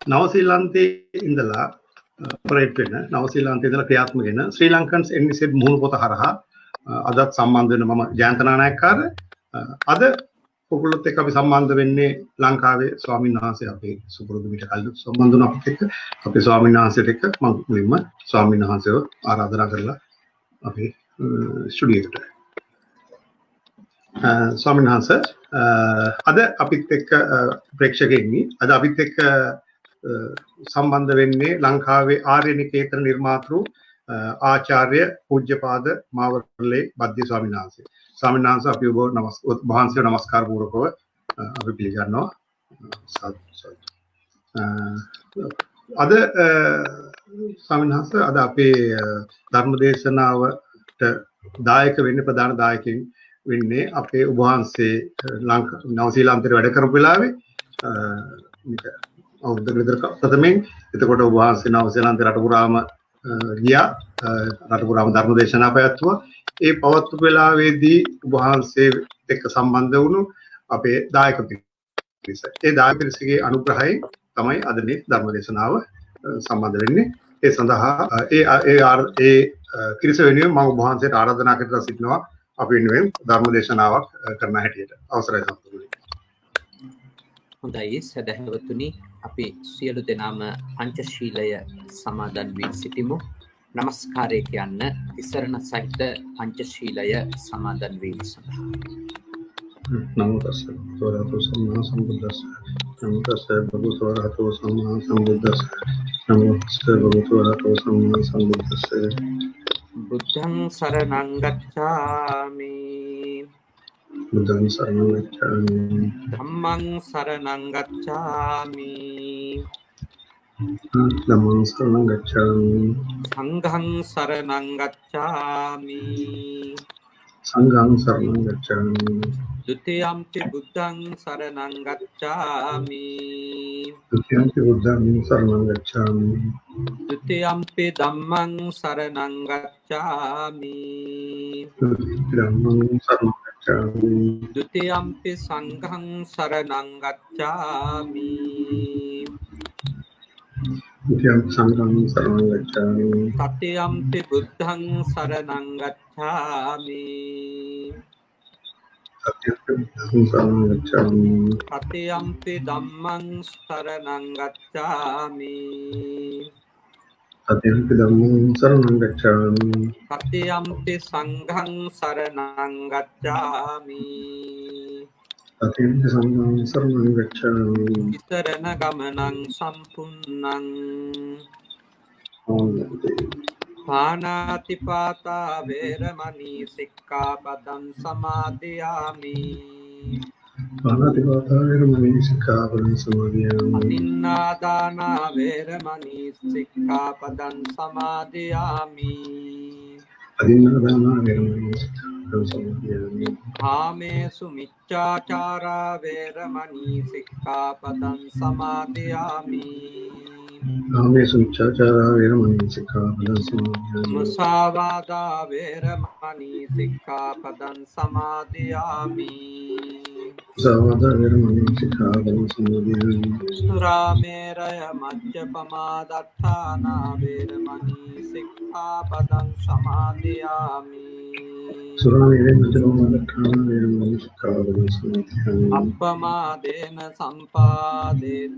නවසීලන්තයේ ඉඳලා ඔපරේට් වෙන නවසීලන්තයේ ඉඳලා ක්‍රියාත්මක වෙන ශ්‍රී ලංකන්ස් එන්නිසෙඩ් මුහුණු පොත හරහා අදත් සම්බන්ධ වෙන මම ජයන්ත නානායක්කාර අද ඔගොල්ලොත් එක්ක අපි සම්බන්ධ වෙන්නේ ලංකාවේ ස්වාමීන් වහන්සේ අපේ සුපුරුදු මිට කල් සම්බන්ධ වුණ අපිත් එක්ක අපේ ස්වාමීන් වහන්සේට එක්ක මම මුලින්ම ස්වාමීන් වහන්සේව ආරාධනා කරලා අපේ ස්ටුඩියෝ එකට ස්වාමීන් වහන්සේ අද අපිත් එක්ක ප්‍රේක්ෂකයන්නි අද අපිත් එක්ක සම්බන්ධ වෙන්නේ ලංකාවේ ආර්ය නිකේතන නිර්මාතෘ ආචාර්ය පූජ්‍යපාද මාවරලේ බද්දේ ස්වාමීන් වහන්සේ. ස්වාමීන් වහන්සේ අපි ඔබ වහන්සේට නමස්කාර පූර්වකව අපි පිළිගන්නවා. අද ස්වාමීන් වහන්සේ අද අපේ ධර්ම දේශනාවට දායක වෙන්නේ ප්‍රධාන දායකයින් වෙන්නේ අපේ ඔබ වහන්සේ නවසීලන්තේ වැඩ කරපු වෙලාවේ ප්‍රථමයෙන් එතකොට ඔබ වහන්සේ නවසීලන්තේ රට පුරාම ගියා රට පුරාම ධර්ම දේශනා පැවැත්වුවා. ඒ පවත්වපු වෙලාවේදී ඔබ වහන්සේ එක්ක සම්බන්ධ වුණු අපේ දායක පිරිස. ඒ දායක පිරිසගේ අනුග්‍රහයෙන් තමයි අද මේ ධර්ම දේශනාව සම්බන්ධ වෙන්නේ. ඒ සඳහා ඒ පිරිස වෙනුවෙන් මම ඔබ වහන්සේට ආරාධනා කරලා සිටිනවා අපි වෙනුවෙන් ධර්ම දේශනාවක් කරන හැටියට. අවසරයි සම්පූර්ණයි. හොඳයි සදහවතුනි අපි සියලු දෙනාම පංචශීලය සමාදන් වී සිටිමු. නමස්කාරය කියන්න ඉසරණ සහිත පංචශීලය සමාදන් වීම සඳහා. නමෝ තස්ස භගවතු සම්මා සම්බුද්දස්ස නමෝ තස්ස භගවතු සම්මා සම්බුද්දස්ස නමෝ තස්ස භගවතු සම්මා සම්බුද්දස්ස බුද්ධං සරණං ගච්ඡාමි බුද්ධං සරණං ගච්ඡාමි ධම්මං සරණං ගච්ඡාමි ධම්මං සරණං ගච්ඡාමි සංඝං සරණං ගච්ඡාමි සංඝං සරණං ගච්ඡාමි ဒုတိယံ පි බුද්ධං සරණං ගච්ඡාමි ဒုတိယံ පි බුද්ධං සරණං ගච්ඡාමි ဒုတိယံ පි ධම්මං සරණං ගච්ඡාමි ဒုတိယံ පි සංඝං සරණං ගච්ඡාමි ဒုတိယံ සංඝං සරණං ගච්ඡාමි တတိယံ පි බුද්ධං සරණං ගච්ඡාමි တတိယံ පි බුද්ධං සරණං ගච්ඡාමි တတိယံ පි ධම්මං සරණං ගච්ඡාමි တတိယံ පි ධම්මං සරණං ගච්ඡාමි တတိယံ පි සංඝං සරණං ගච්ඡාමි တတိယံ පි සංඝං සරණං ගච්ඡාමි ඉතරණ ගමනං සම්පුන්නං පානාතිපාතා වේරමණී සික්ඛාපදං සමාදියාමි පානාතිපාතා වේරමණී සික්ඛාපදං සමාදියාමි අදින්නාදානා වේරමණී සික්ඛාපදං සමාදියාමි අදින්නාදානා වේරමණී සික්ඛාපදං සමාදියාමි කාමේසු මිච්ඡාචාරා වේරමණී සික්ඛාපදං සමාදියාමි කාමේසු මිච්ඡාචාරා වේරමණී සික්ඛාපදං සමාදියාමි මුසාවාදා වේරමණී සික්ඛාපදං සමාදියාමි මුසාවාදා වේරමණී සික්ඛාපදං සමාදියාමි සුරාමේරය මජ්ජපමා දත්තානා වේරමණී සික්ඛාපදං සමාදියාමි සුරාමේරය මජ්ජපමා දත්තානා වේරමණී සික්ඛාපදං සමාදියාමි අප්පමාදේන සම්පාදේත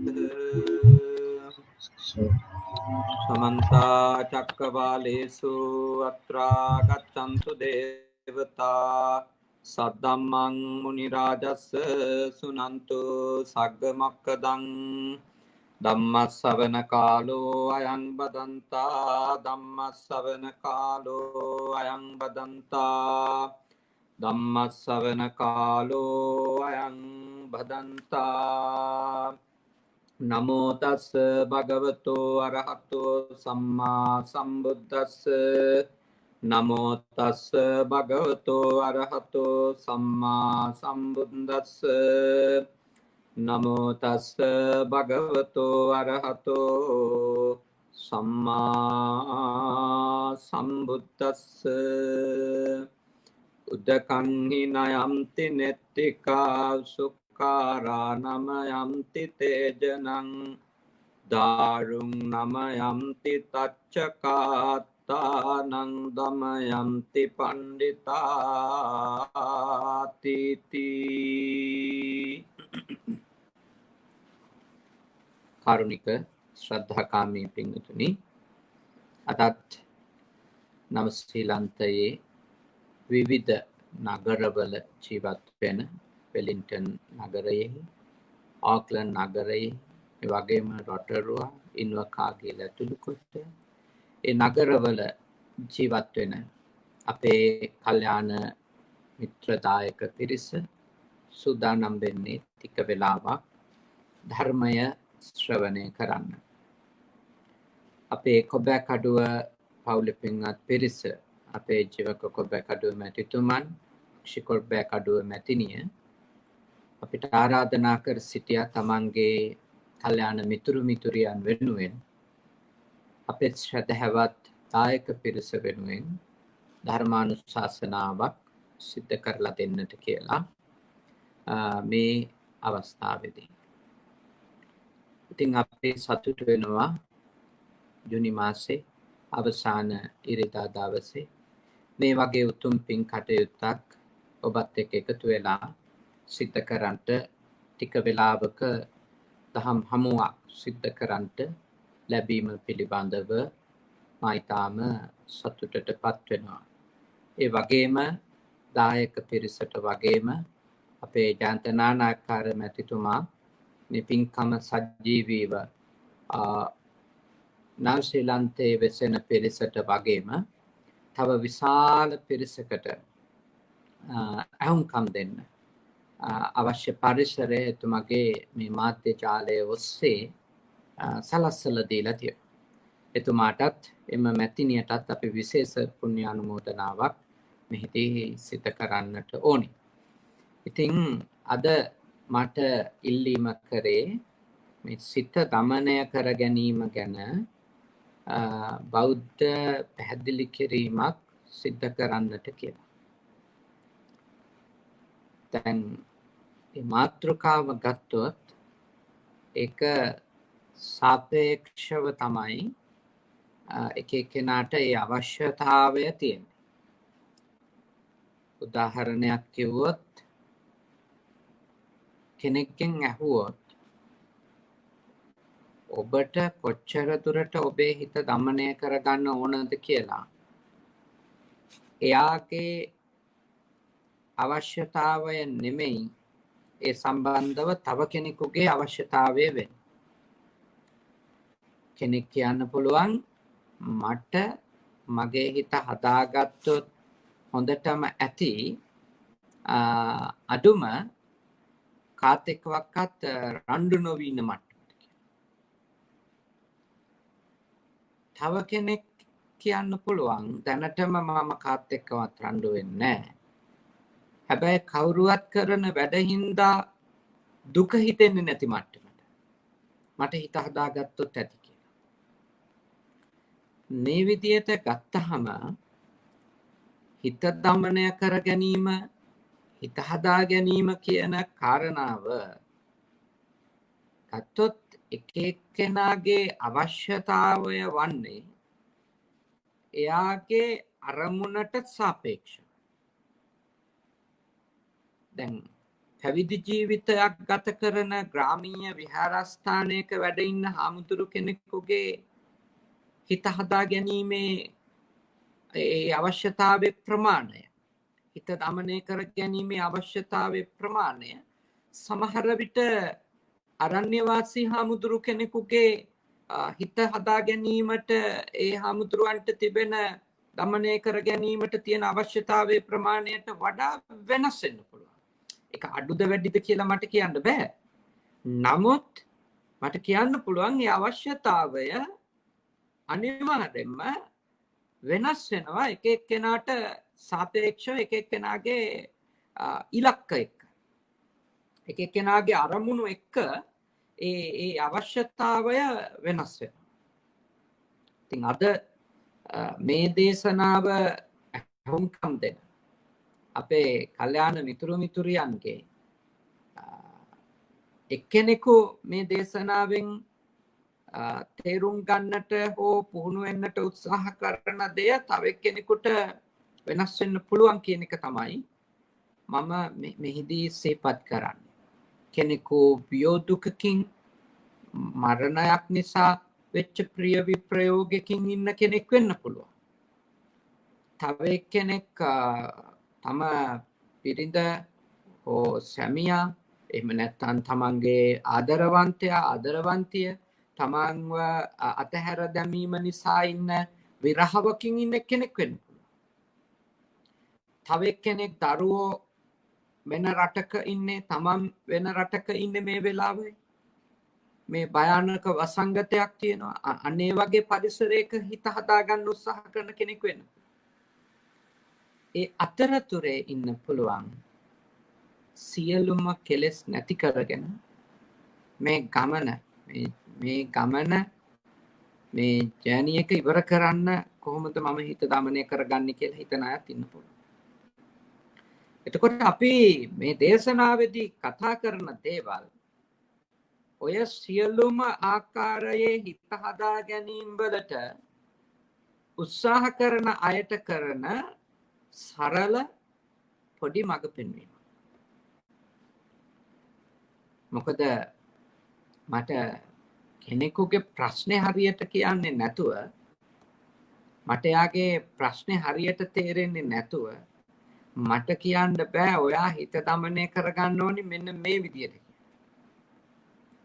समन्ता चक्रवालेषु अत्रा गच्छन्तु देवता सद्धम्मं मुनिराजस्य सुनन्तु सग्गमक्कदं ධම්මස්සවන කාලෝ අයං බදන්තා ධම්මස්සවන කාලෝ අයං බදන්තා ධම්මස්සවන කාලෝ අයං බදන්තා නමෝ තස් භගවතෝ අරහතෝ සම්මා සම්බුද්දස්ස නමෝ තස් භගවතෝ අරහතෝ සම්මා සම්බුද්දස්ස නමෝ තස් භගවතෝ අරහතෝ සම්මා සම්බුද්දස්ස උද්දකං හිනයම්ති නෙත්තිකා සුක්ඛාරා නමයම්ති තේජනං दारुं नमयन्ति तच्चकात्तानं दमयन्ति पंडितातीति කාරුණික ශ්‍රද්ධාකාමී පින්වතුනි අදත් නව ශ්‍රී ලංකාවේ විවිධ නගරවල ජීවත් වෙන වෙලින්ටන් නගරයේ ආක්ලන්ඩ් නගරයේ ඒ වගේම රොටරුවා ඉන්වකාගේ ඇතුළු කොට ඒ නගරවල ජීවත් වෙන අපේ කල්යාණ මිත්‍රදායක පිරිස සූදානම් වෙන්නේ ටික වෙලාවක් ධර්මය ශ්‍රවණය කරන්න. අපේ කොබෑකඩුව පවුල පින්වත් පිරිස අපේ ජීවක කොබෑකඩුව මැතිතුමන් කොබෑකඩුව මැතිනිය අපිට ආරාධනා කර සිටියා තමන්ගේ කල්යාණ මිතුරු මිතුරියන් වෙනුවෙන් අපේ ශ්‍රද්ධාවත් දායක පිරිස වෙනුවෙන් ධර්මානුශාසනාවක් සිද්ධ කරලා දෙන්නට කියලා මේ අවස්ථාවේදී. ඉතින් අපි සතුටු වෙනවා ජුනි මාසේ අවසාන ඉරිදා දවසේ මේ වගේ උතුම් පින් කටයුත්තක් ඔබත් එක්ක එකතු වෙලා සිද්ධ කරන්නට ටික වෙලාවක දහම් හමුවක් සිද්ධ කරන්නට ලැබීම පිළිබඳව මා ඊටාම සතුටටපත් වෙනවා. ඒ වගේම දායක පිරිසට වගේම අපේ ජාන්තනානාකාර මැතිතුමා මේ පින්කම සජීවීව නව ශ්‍රී ලංකාවේ වෙසෙන පිරිසට වගේම තව විශාල පිරිසකට අහුම්කම් දෙන්න අවශ්‍ය පරිසරය එතුමාගේ මේ මාධ්‍ය ජාලය ඔස්සේ සලස්සලා දීලා තියෙනවා. එතුමාටත් එම මැතිනියටත් අපි විශේෂ පුණ්‍ය අනුමෝදනාවක් මෙහිදී සිදු කරන්නට ඕනි. ඉතින් අද මට ඉල්ලීම කරේ මේ සිත දමනය කර ගැනීම ගැන බෞද්ධ පැහැදිලි කිරීමක් සිද්ධ කරන්නට කියලා. දැන් මේ මාතෘකාව ගත්තොත් ඒක සාපේක්ෂව තමයි එක එක්කෙනාට ඒ අවශ්‍යතාවය තියෙන්නේ. උදාහරණයක් කිව්වොත් කෙනෙක්ගෙන් ඇහුවොත් ඔබට කොච්චර දුරට ඔබේ හිත දමනය කරගන්න ඕනද කියලා එයාගේ අවශ්‍යතාවය නෙමෙයි ඒ සම්බන්ධව තව කෙනෙකුගේ අවශ්‍යතාවය වෙන්නේ. කෙනෙක් කියන්න පුළුවන් මට මගේ හිත හදාගත්තොත් හොඳටම ඇති අඩුම කාත් එක්කවත් රණ්ඩු නොවී ඉන්න මට්ටමට. තව කෙනෙක් කියන්න පුළුවන් දැනටම මම කාත් එක්කවත් රණ්ඩු වෙන්නේ නැහැ. හැබැයි කවුරුවත් කරන වැඩහින්දා දුක හිතෙන්නේ නැති මට්ටමට මට හිත හදාගත්තොත් ඇති කියලා. මේ විදියට ගත්තහම හිත දමනය කර ගැනීම හිත හදා ගැනීම කියන කාරණාව ගත්තොත් එක එක්කෙනාගේ අවශ්‍යතාවය වන්නේ එයාගේ අරමුණට සාපේක්ෂව. දැන් පැවිදි ජීවිතයක් ගත කරන ග්‍රාමීය විහාරස්ථානයක වැඩ ඉන්න හාමුදුරු කෙනෙකුගේ හිත හදා ගැනීමේ ඒ අවශ්‍යතාවයේ ප්‍රමාණය හිත දමනය කර ගැනීමේ අවශ්‍යතාවයේ ප්‍රමාණය සමහර විට අරණ්‍ය වාසී හාමුදුරු කෙනෙකුගේ හිත හදා ගැනීමට ඒ හාමුදුරුවන්ට තිබෙන දමනය කර ගැනීමට තියෙන අවශ්‍යතාවයේ ප්‍රමාණයට වඩා වෙනස් වෙන්න පුළුවන්. ඒක අඩුද වැඩිද කියලා මට කියන්න බෑ. නමුත් මට කියන්න පුළුවන් මේ අවශ්‍යතාවය අනිවාර්යයෙන්ම වෙනස් වෙනවා එක එක්කෙනාට සාපේක්ෂව එක එක්කෙනාගේ ඉලක්ක එක්ක. එක එක්කෙනාගේ අරමුණු එක්ක ඒ අවශ්‍යතාවය වෙනස් වෙනවා. ඉතින් අද මේ දේශනාව අහුම්කම් දෙන්න අපේ කල්යාණ මිතුරු මිතුරියන්ගේ එක්කෙනෙකු මේ දේශනාවෙන් තේරුම් ගන්නට හෝ පුහුණු වෙන්නට උත්සාහ කරන දෙය තව එක්කෙනෙකුට වෙනස් වෙන්න පුළුවන් කියන එක තමයි මම මෙහිදී සිහිපත් කරන්නේ. කෙනෙකු වියෝදුකකින් මරණයක් නිසා වෙච්ච ප්‍රිය විප්‍රයෝගකින් ඉන්න කෙනෙක් වෙන්න පුළුවන්. තව එක්කෙනෙක් තම බිරිඳ හෝ සැමියා එහෙම නැත්නම් තමන්ගේ ආදරවන්තයා ආදරවන්තිය තමන්ව අතහැර දැමීම නිසා ඉන්න විරහවකින් ඉන්න කෙනෙක් වෙන්න පුළුවන්. තව එක්කෙනෙක් දරුවෝ වෙන රටක ඉන්නේ තමන් වෙන රටක ඉන්නේ මේ වෙලාවේ මේ භයානක වසංගතයක් තියෙනවා. අනේ වගේ පරිසරයක හිත හදාගන්න උත්සාහ කරන කෙනෙක් වෙන්න. ඒ අතරතුරේ ඉන්න පුළුවන් සියලුම කෙලෙස් නැති කරගෙන මේ ගමන මේ ජර්නි එක ඉවර කරන්න කොහොමද මම හිත දමනය කරගන්නේ කියලා හිතන අයත් ඉන්න පුළුවන්. එතකොට අපි මේ දේශනාවේදී කතා කරන දේවල් ඔය සියලුම ආකාරයේ හිත හදා ගැනීම වලට උත්සාහ කරන අයට කරන සරල පොඩි මඟ පෙන්වීම. මොකද මට කෙනෙකුගේ ප්‍රශ්නේ හරියට කියන්නේ නැතුව මට යාගේ ප්‍රශ්නේ හරියට තේරෙන්නේ නැතුව මට කියන්න බෑ ඔයා හිත දමනය කරගන්න ඕනි මෙන්න මේ විදියට.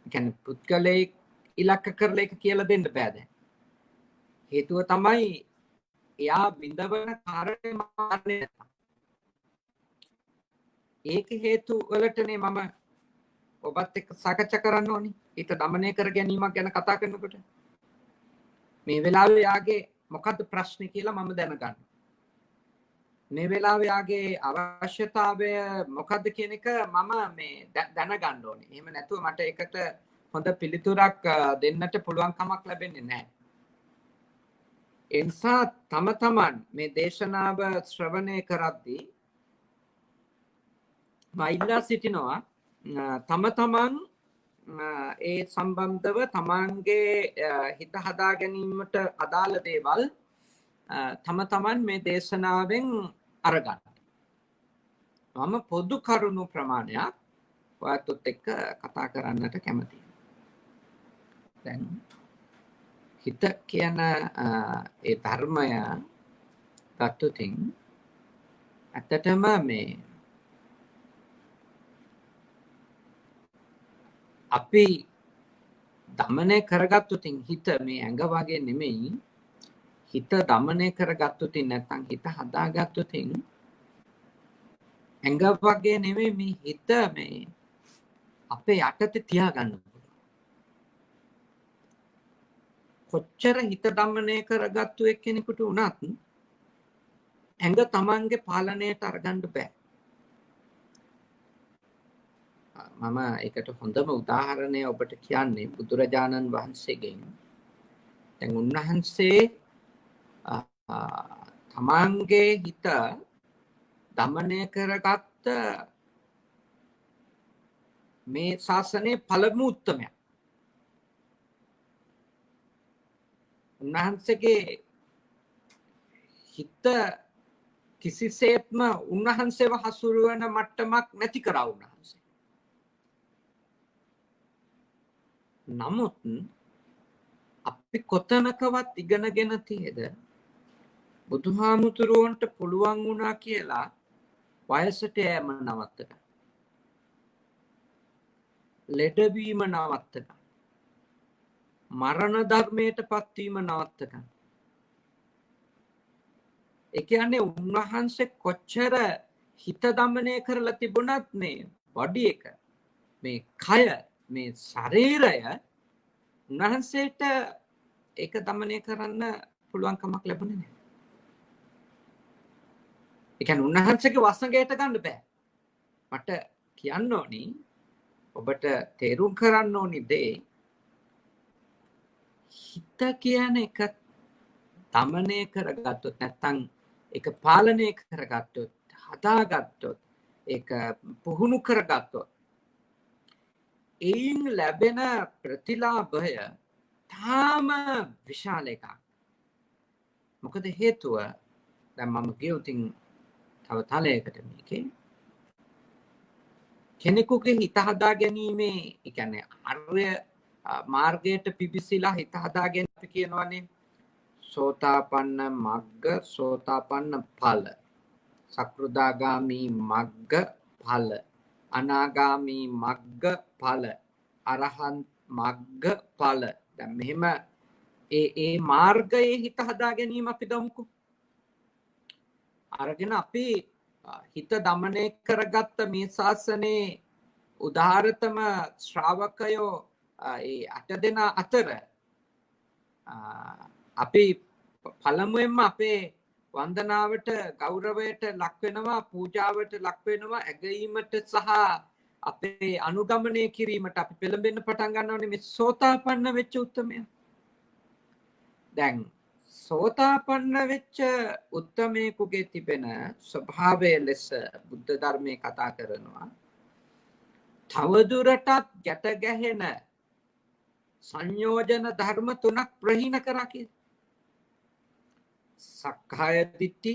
කියන්නේ පුද්ගලයෙක් ඉලක්ක කරලා එක කියලා දෙන්න බෑ දැන්. හේතුව තමයි එයා විඳවන කාරණේ මාන්නේ නැත්තම්. ඒක හේතු වලටනේ මම ඔබත් එක්ක සාකච්ඡා කරන්න ඕනි. හිත දමනය කර ගැනීමක් ගැන කතා කරනකොට මේ වෙලාවේ යාගේ මොකද්ද ප්‍රශ්නේ කියලා මම දැනගන්න. මේ වෙලාවේ යාගේ අවශ්‍යතාවය මොකද්ද කියන එක මම මේ දැනගන්න ඕනේ. එහෙම නැතුව මට ඒකට හොඳ පිළිතුරක් දෙන්නට පුළුවන් කමක් ලැබෙන්නේ නැහැ. ඒ නිසා තම තමන් මේ දේශනාව ශ්‍රවණය කරද්දී මයිලා සිටිනවා තම තමන් ඒ සම්බන්ධව තමන්ගේ හිත හදා ගැනීමට අදාළ දේවල් තම තමන් මේ දේශනාවෙන් අරගන්න. මම පොදු කරුණු ප්‍රමාණයක් ඔයත් එක්ක කතා කරන්නට කැමතියි. දැන් හිත කියන ඒ ධර්මය ගත්තොතින් ඇත්තටම මේ අපි දමනය කරගත්තොතින් හිත මේ ඇඟ වගේ නෙමෙයි හිත දමනය කරගත්තොතින් නැත්නම් හිත හදාගත්තොතින් ඇඟ වගේ නෙමෙයි මේ හිත මේ අපේ යටතේ තියාගන්න පුළුවන්. කොච්චර හිත දමනය කරගත්තු එක්කෙනෙකුට වුණත් ඇඟ තමන්ගේ පාලනයට අරගන්න බෑ. මම ඒකට හොඳම උදාහරණය ඔබට කියන්නේ බුදුරජාණන් වහන්සේගෙන්. දැන් උන්වහන්සේ තමන්ගේ හිත දමනය කරගත්ත මේ ශාසනයේ පළමු උත්තමයා. උන්වහන්සේගේ හිත කිසිසේත්ම උන්වහන්සේව හසුරුවන මට්ටමක් නැති කරා උන්වහන්සේ. නමුත් අපි කොතනකවත් ඉගෙනගෙන තියෙද බුදුහාමුදුරුවන්ට පුළුවන් වුණා කියලා වයසට යෑම නවත්තගන්න. ලෙඩවීම නවත්තගන්න. මරණ ධර්මයට පත්වීම නවත්තගන්න. ඒ කියන්නේ උන්වහන්සේ කොච්චර හිත දමනය කරලා තිබුණත් මේ බොඩි එක මේ කය මේ ශරීරය උන්වහන්සේට ඒක දමනය කරන්න පුළුවන් කමක් ලැබුණේ නැහැ. ඒ කියන්නේ උන්වහන්සේගේ වසඟයට ගන්න බෑ. මට කියන්න ඕනි ඔබට තේරුම් කරන්න ඕනි දේ හිත කියන එක දමනය කරගත්තොත් නැත්නම් ඒක පාලනය කරගත්තොත් හදාගත්තොත් ඒක පුහුණු කරගත්තොත් එයින් ලැබෙන ප්‍රතිලාභය තාම විශාල එකක්. මොකද හේතුව දැන් මම කියුතින් තව තලයකට මේකේ කෙනෙකුගේ හිත හදා ගැනීමේ ඒ කියන්නේ ආර්ය මාර්ගයට පිවිසිලා හිත හදාගෙන අපි කියනවානේ සෝතාපන්න මග්ග සෝතාපන්න ඵල සක්‍රුදාගාමි මග්ග ඵල අනාගාමි මග්ග ඵල අරහන් මග්ග ඵල දැන් මෙහෙම ඒ මාර්ගයේ හිත හදා ගැනීම අපි ගමුකෝ අරගෙන අපි හිත දමනය කරගත්ත මේ ශාසනයේ උදාහරතම ශ්‍රාවකයෝ ඒ 8 දෙනා අතර අපි පළමුවෙන්ම අපේ වන්දනාවට ගෞරවයට ලක් වෙනවා පූජාවට ලක් වෙනවා ඇගීමට සහ අපේ අනුගමනය කිරීමට අපි පෙළඹෙන්න පටන් ගන්නවනේ මේ සෝතාපන්න වෙච්ච උත්තමයා. දැන් සෝතාපන්න වෙච්ච උත්තමයෙකුගේ තිබෙන ස්වභාවය ලෙස බුද්ධ ධර්මයේ කතා කරනවා. තවදුරටත් ගැට ගැහෙන සංයෝජන ධර්ම තුනක් ප්‍රහීන කරා කියලා. සක්කාය දිට්ඨි,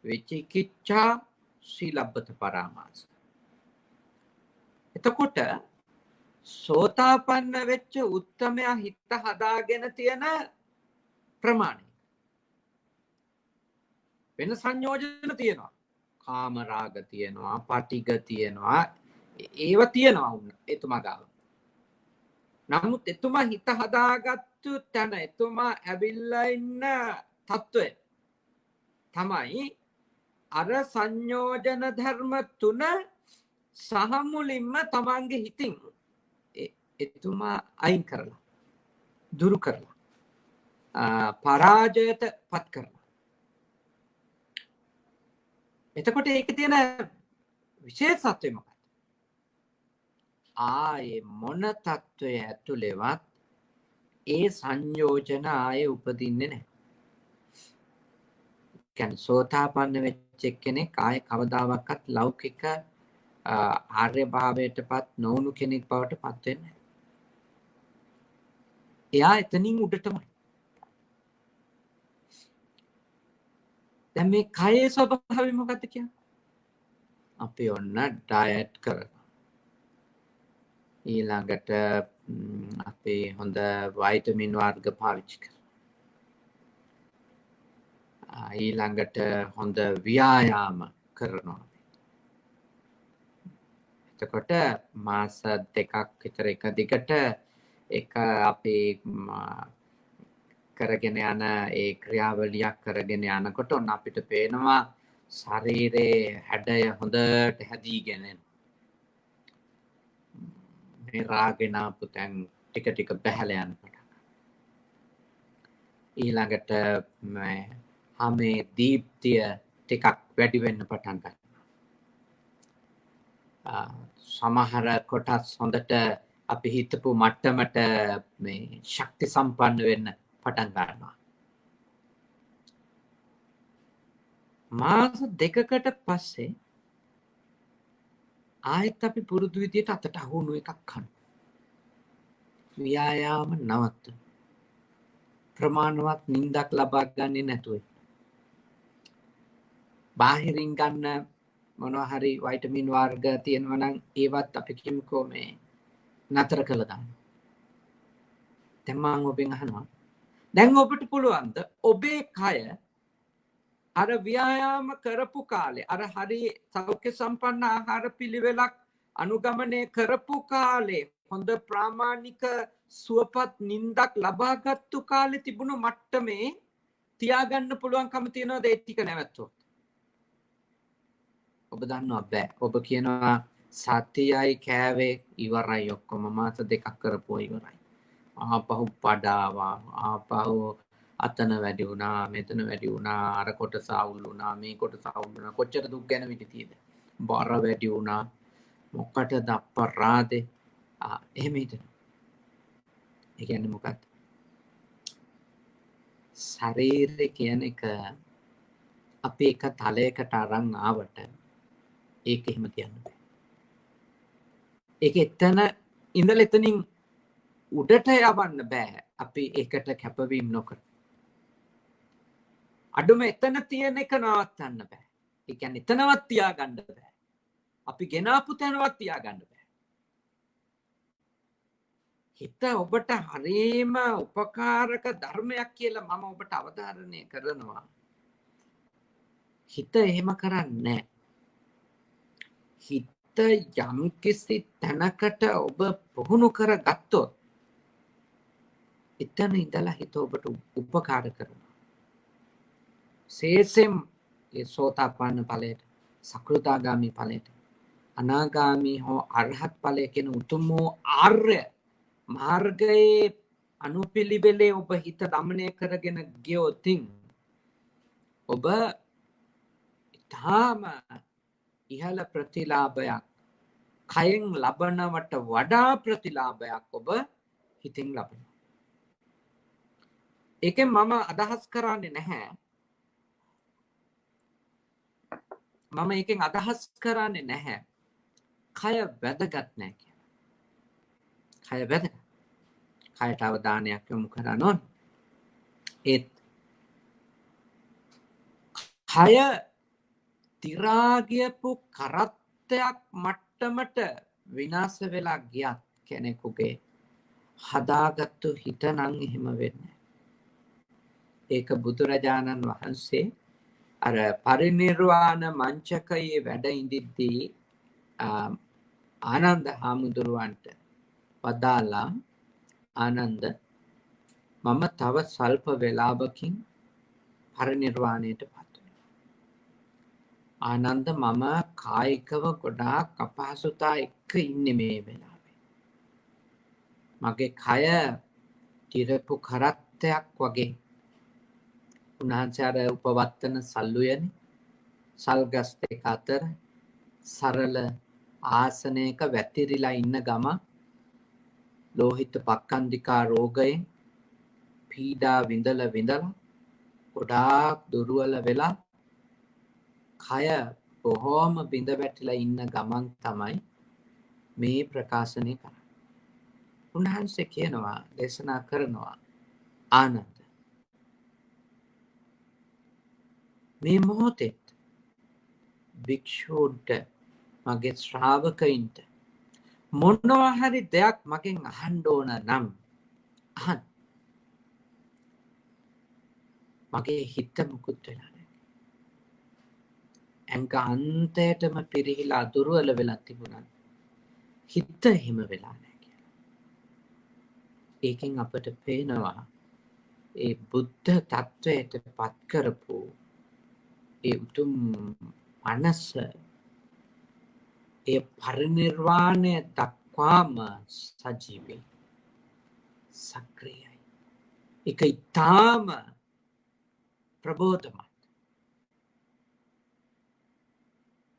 විචිකිච්ඡා, සීලබ්බත පරාමාස. එතකොට සෝතාපන්න වෙච්ච උත්තමයා හිත හදාගෙන තියෙන ප්‍රමාණය. වෙන සංයෝජන තියෙනවා. කාම රාග තියෙනවා, පටිග තියෙනවා, ඒව තියෙනවා එතුමා ගාව. නමුත් එතුමා හිත හදාගත්තු තැන එතුමා ඇවිල්ලා ඉන්න තත්ත්වය තමයි අර සංයෝජන ධර්ම තුන සහ මුලින්ම තමන්ගේ හිතින් එතුමා අයින් කරලා දුරු කරලා පරාජයට පත් කරලා. එතකොට ඒකේ තියෙන විශේෂත්වය මොකක්ද? ආයේ මොන තත්ත්වය ඇතුළේවත් ඒ සංයෝජන ආයේ උපදින්නේ නැහැ. කියන්නේ සෝතාපන්න වෙච්ච කෙනෙක් ආයේ කවදාවත් ලෞකික ආර්ය භාවයටපත් නොවුණු කෙනෙක් බවට පත් වෙන්නේ නැහැ. එයා එතනින් උඩටමයි. දැන් මේ කයේ ස්වභාවය මොකක්ද කියන්නේ? අපි ඔන්න ඩයට් කරනවා. ඊළඟට අපි හොඳ වයිටමින් වර්ග පාවිච්චි කරනවා. ඊළඟට හොඳ ව්‍යායාම කරනවා. එතකොට මාස 2ක් විතර එක දිගට එක අපි කරගෙන යන ඒ ක්‍රියාවලියක් කරගෙන යනකොට ඔන්න අපිට පේනවා ශරීරයේ හැඩය හොඳට හැදීගෙන මේ රාගෙන ආපු තැන් ටික ටික බැහැලා යන පටන් ගන්නවා. ඊළඟට හැමේ දීප්තිය ටිකක් වැඩි වෙන්න පටන් ගන්නවා. සමහර කොටස් හොඳට අපි හිතපු මට්ටමට මේ ශක්ති සම්පන්න වෙන්න පටන් ගන්නවා. මාස 2කට පස්සේ ආයෙත් අපි පුරුදු විදියට අතට අහුණු එකක් කනවා. ව්‍යායාම නවත්ත. ප්‍රමාණවත් නිින්දක් ලබා ගන්නේ නැතුව. බාහිරින් ගන්න මොනවා හරි වයිටමින් වර්ග තියෙනවා නම් ඒවත් අපි කිමුකෝ මේ නතර කළා දාන්න. දැන් මම ඔබෙන් අහනවා. දැන් ඔබට පුළුවන්ද ඔබේ කය අර ව්‍යායාම කරපු කාලේ අර හරි සෞඛ්‍ය සම්පන්න ආහාර පිළිවෙලක් අනුගමනය කරපු කාලේ හොඳ ප්‍රාමාණික සුවපත් නිින්දක් ලබාගත්තු කාලේ තිබුණු මට්ටමේ තියාගන්න පුළුවන්කම තියනවාද ඒ ටික නැවතුනොත්? ඔබ දන්නවා බෑ. ඔබ කියනවා සතියයි කෑවේ ඉවරයි ඔක්කොම මාස 2ක් කරපුවා ඉවරයි. ආපහු පඩාවා ආපහු අතන වැඩි වුණා මෙතන වැඩි වුණා අර කොටස අවුල් වුණා මේ කොටස අවුල් වුණා කොච්චර දුක් ගැන විදිතියද බර වැඩි වුණා මොකටද අපරාදේ එහෙම හිතන. ඒ කියන්නේ මොකක්ද? ශරීරය කියන එක අපි එක තලයකට අරන් ආවට ඒක එහෙම තියන්න බෑ. ඒක එතන ඉඳලා එතනින් උඩට යවන්න බෑ අපි ඒකට කැපවීම නොකර. අඩුම එතන තියෙන එක නවත්තන්න බෑ. ඒ කියන්නේ එතනවත් තියාගන්න බෑ. අපි ගෙනාපු තැනවත් තියාගන්න බෑ. හිත ඔබට හරීම උපකාරක ධර්මයක් කියලා මම ඔබට අවධාරණය කරනවා. හිත එහෙම කරන්නේ නැහැ. හිත යම්කිසි තැනකට ඔබ පුහුණු කර ගත්තොත් එතන ඉඳලා හිත ඔබට උපකාර කරනවා. සේසෙම් ඒ සෝතාපන්න ඵලයට, සකෘදාගාමි ඵලයට, අනාගාමි හෝ අරහත් ඵලය කියන උතුම් වූ ආර්ය මාර්ගයේ අනුපිළිවෙලේ ඔබ හිත දමනය කරගෙන ගියොතින් ඔබ තාම ඉහළ ප්‍රතිලාභයක් කයෙන් ලබනවට වඩා ප්‍රතිලාභයක් ඔබ හිතින් ලබනවා. ඒකෙන් මම අදහස් කරන්නේ නැහැ. මම ඒකෙන් අදහස් කරන්නේ නැහැ කය වැදගත් නැහැ කියලා. කය වැදගත්. කයට අවධානයක් යොමු කරන්න ඕන. ඒත් කය තිරාගියපු කරත්තයක් මට්ටමට විනාශ වෙලා ගියත් කෙනෙකුගේ හදාගත්තු හිත නම් එහෙම වෙන්නේ. ඒක බුදුරජාණන් වහන්සේ අර පරිනිර්වාණ මංචකයේ වැඩ ඉඳිද්දී ආනන්ද හාමුදුරුවන්ට වදාලා ආනන්ද මම තව සල්ප වේලාවකින් පරිනිර්වාණයට පත් වෙනවා. ආනන්ද මම කායිකව ගොඩාක් අපහසුතා එක්ක ඉන්නේ මේ වෙලාවේ. මගේ කය තිරපු කරත්තයක් වගේ. උන්වහන්සේ අර උපවත්තන සල්ලුයනේ සල්ගස් දෙක අතර සරල ආසනයක වැතිරිලා ඉන්න ගම ලෝහිත පක්ඛන්දිකා රෝගයෙන් පීඩා විඳලා ගොඩාක් දුර්වල වෙලා කය බොහෝම බිඳ වැටිලා ඉන්න ගමන් තමයි මේ ප්‍රකාශනය කරන්නේ. උන්වහන්සේ කියනවා දේශනා කරනවා ආනන්ද මේ මොහොතේ භික්ෂූන්ට මගේ ශ්‍රාවකයින්ට මොනවා හරි දෙයක් මගෙන් අහන්න ඕන නම් අහන්න. මගේ හිත මුකුත් වෙලා නැහැ. ඇඟ අන්තයටම පිරිහිලා දුර්වල වෙලා තිබුණා. හිත හිම වෙලා නැහැ කියලා. ඒකෙන් අපට පේනවා ඒ බුද්ධ තත්වයට පත් කරපු ඒ උතුම් මනස ඒ පරිනිර්වාණය දක්වාම සජීවී සක්‍රියයි. ඒක ඊටාම ප්‍රබෝධමත්.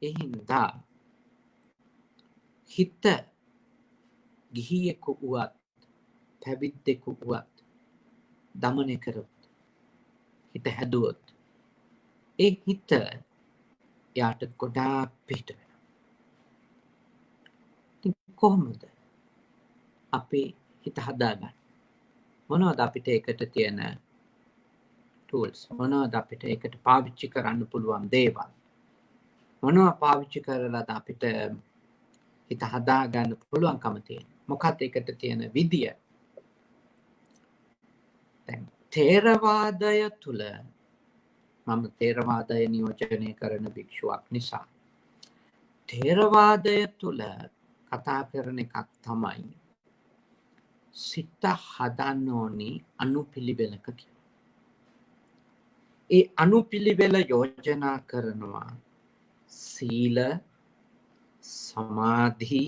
එහින්දා හිත ගිහියෙකු වුවත් පැවිද්දෙකු වුවත් දමනය කරොත් හිත හැදුවොත් ඒ හිත යාට ගොඩාක් පිට වෙනවා. කොහොමද අපි හිත හදාගන්නේ? මොනවද අපිට ඒකට තියෙන ටූල්ස්? මොනවද අපිට ඒකට පාවිච්චි කරන්න පුළුවන් දේවල්? මොනවා පාවිච්චි කරලාද අපිට හිත හදාගන්න පුළුවන්කම තියෙන්නේ? මොකක්ද ඒකට තියෙන විදිය? දැන් ථේරවාදය තුල මම ථේරවාදය නියෝජනය කරන භික්ෂුවක් නිසා ථේරවාදය තුල කතා කරන එකක් තමයි සිත හදන්න ඕනි අනුපිළිවෙලක කියලා. ඒ අනුපිළිවෙල යෝජනා කරනවා සීල, සමාධි,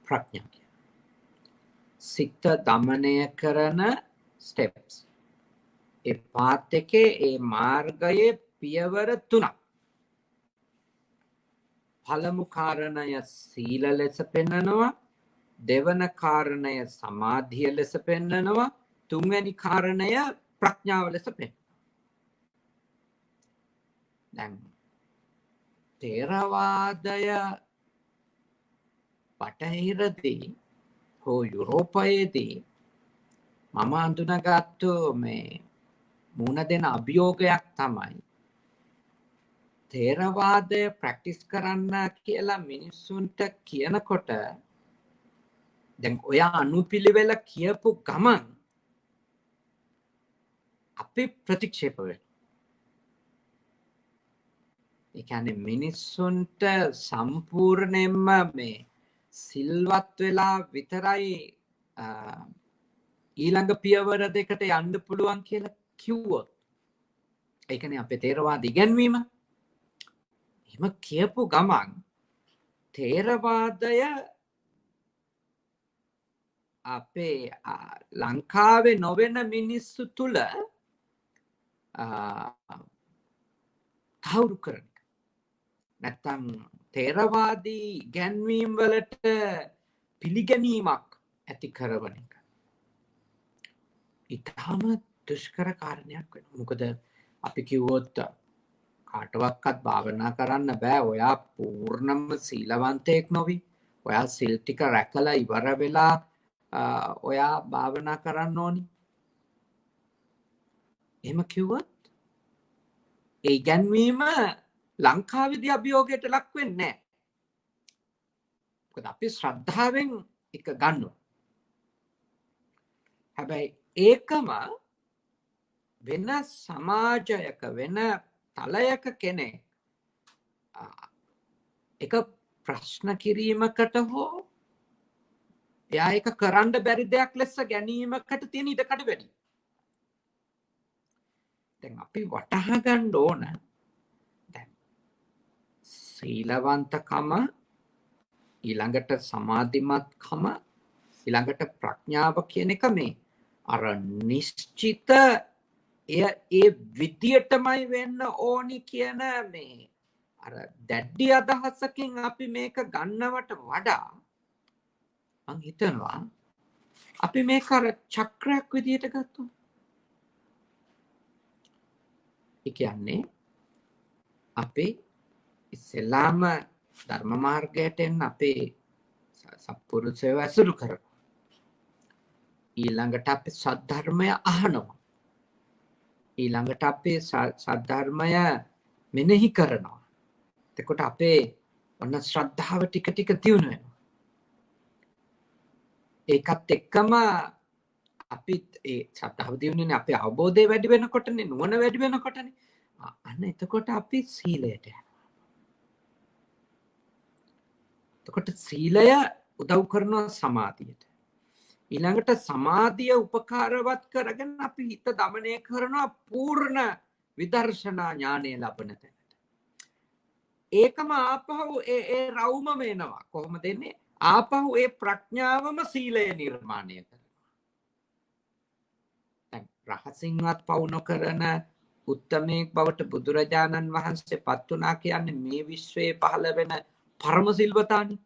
ප්‍රඥා කියලා. සිත දමනය කරන ස්ටෙප්ස්. ඒ පාත් එකේ ඒ මාර්ගයේ පියවර 3ක්. පළමු කාරණය සීල ලෙස පෙන්නනවා, දෙවන කාරණය සමාධිය ලෙස පෙන්නනවා, තුන්වැනි කාරණය ප්‍රඥාව ලෙස පෙන්නනවා. දැන් ථේරවාදය බටහිරදී හෝ යුරෝපයේදී මම අඳුනගත්තු මේ මුණ දෙන අභියෝගයක් තමයි තේරවාදය ප්‍රැක්ටිස් කරන්න කියලා මිනිස්සුන්ට කියනකොට දැන් ඔය අනුපිළිවෙල කියපු ගමන් අපි ප්‍රතික්ෂේප වෙනවා. ඒ කියන්නේ මිනිස්සුන්ට සම්පූර්ණයෙන්ම මේ සිල්වත් වෙලා විතරයි ඊළඟ පියවර දෙකට යන්න පුළුවන් කියලා කිව්වොත් ඒ කියන්නේ අපේ තේරවාද ඉගැන්වීම එහෙම කියපු ගමන් තේරවාදය අපේ ලංකාවේ නොවන මිනිස්සු තුල තහවුරු කරන නැත්තම් තේරවාදී ඉගැන්වීම් වලට පිළිගැනීමක් ඇති කරවන එක ඉතාම දුෂ්කර කාරණයක් වෙනවා. මොකද අපි කිව්වොත් කාටවත්වත් භාවනා කරන්න බෑ ඔයා පූර්ණම සීලවන්තයෙක් නොවි. ඔයා සිල් ටික රැකලා ඉවර වෙලා ඔයා භාවනා කරන්න ඕනි. එහෙම කිව්වොත් ඒ ඉගැන්වීම ලංකාවේදී අභියෝගයට ලක් වෙන්නේ නැහැ. මොකද අපි ශ්‍රද්ධාවෙන් එක ගන්නවා. හැබැයි ඒකම වෙන සමාජයක වෙන තලයක කෙනෙක් එක ප්‍රශ්න කිරීමකට හෝ එයා එක කරන්න බැරි දෙයක් ලෙස ගැනීමකට තියෙන ඉඩකඩ වැඩි. දැන් අපි වටහා ගන්න ඕන දැන් සීලවන්තකම ඊළඟට සමාධිමත්කම ඊළඟට ප්‍රඥාව කියන එක මේ අර නිශ්චිත ඒ විදියටමයි වෙන්න ඕනි කියන මේ අර දැඩි අදහසකින් අපි මේක ගන්නවට වඩා මං හිතනවා අපි මේක අර චක්‍රයක් විදියට ගත්තොත් ඒ කියන්නේ අපි ඉස්සෙල්ලාම ධර්ම මාර්ගයට එන්න අපේ සත්පුරුෂයව ඇසුරු කරනවා. ඊළඟට අපි සද්ධර්මය අහනවා. ඊළඟට අපි සද්ධර්මය මෙනෙහි කරනවා. එතකොට අපේ ඔන්න ශ්‍රද්ධාව ටික ටික දියුණු වෙනවා. ඒකත් එක්කම අපි ඒ ශ්‍රද්ධාව දියුණුනේ අපේ අවබෝධය වැඩි වෙනකොටනේ නුවණ වැඩි වෙනකොටනේ. අන්න එතකොට අපි සීලයට යනවා. එතකොට සීලය උදව් කරනවා සමාධියට. ඊළඟට සමාධිය උපකාරවත් කරගෙන අපි හිත දමනය කරනවා පූර්ණ විදර්ශනා ඥානය ලබන තැනට. ඒකම ආපහු ඒ රවුම වෙනවා. කොහොමද එන්නේ? ආපහු ඒ ප්‍රඥාවම සීලය නිර්මාණය කරනවා. දැන් රහසින්වත් පවු නොකරන උත්තමයෙක් බවට බුදුරජාණන් වහන්සේ පත් වුණා කියන්නේ මේ විශ්වයේ පහළ වෙන පරම සිල්වතානි.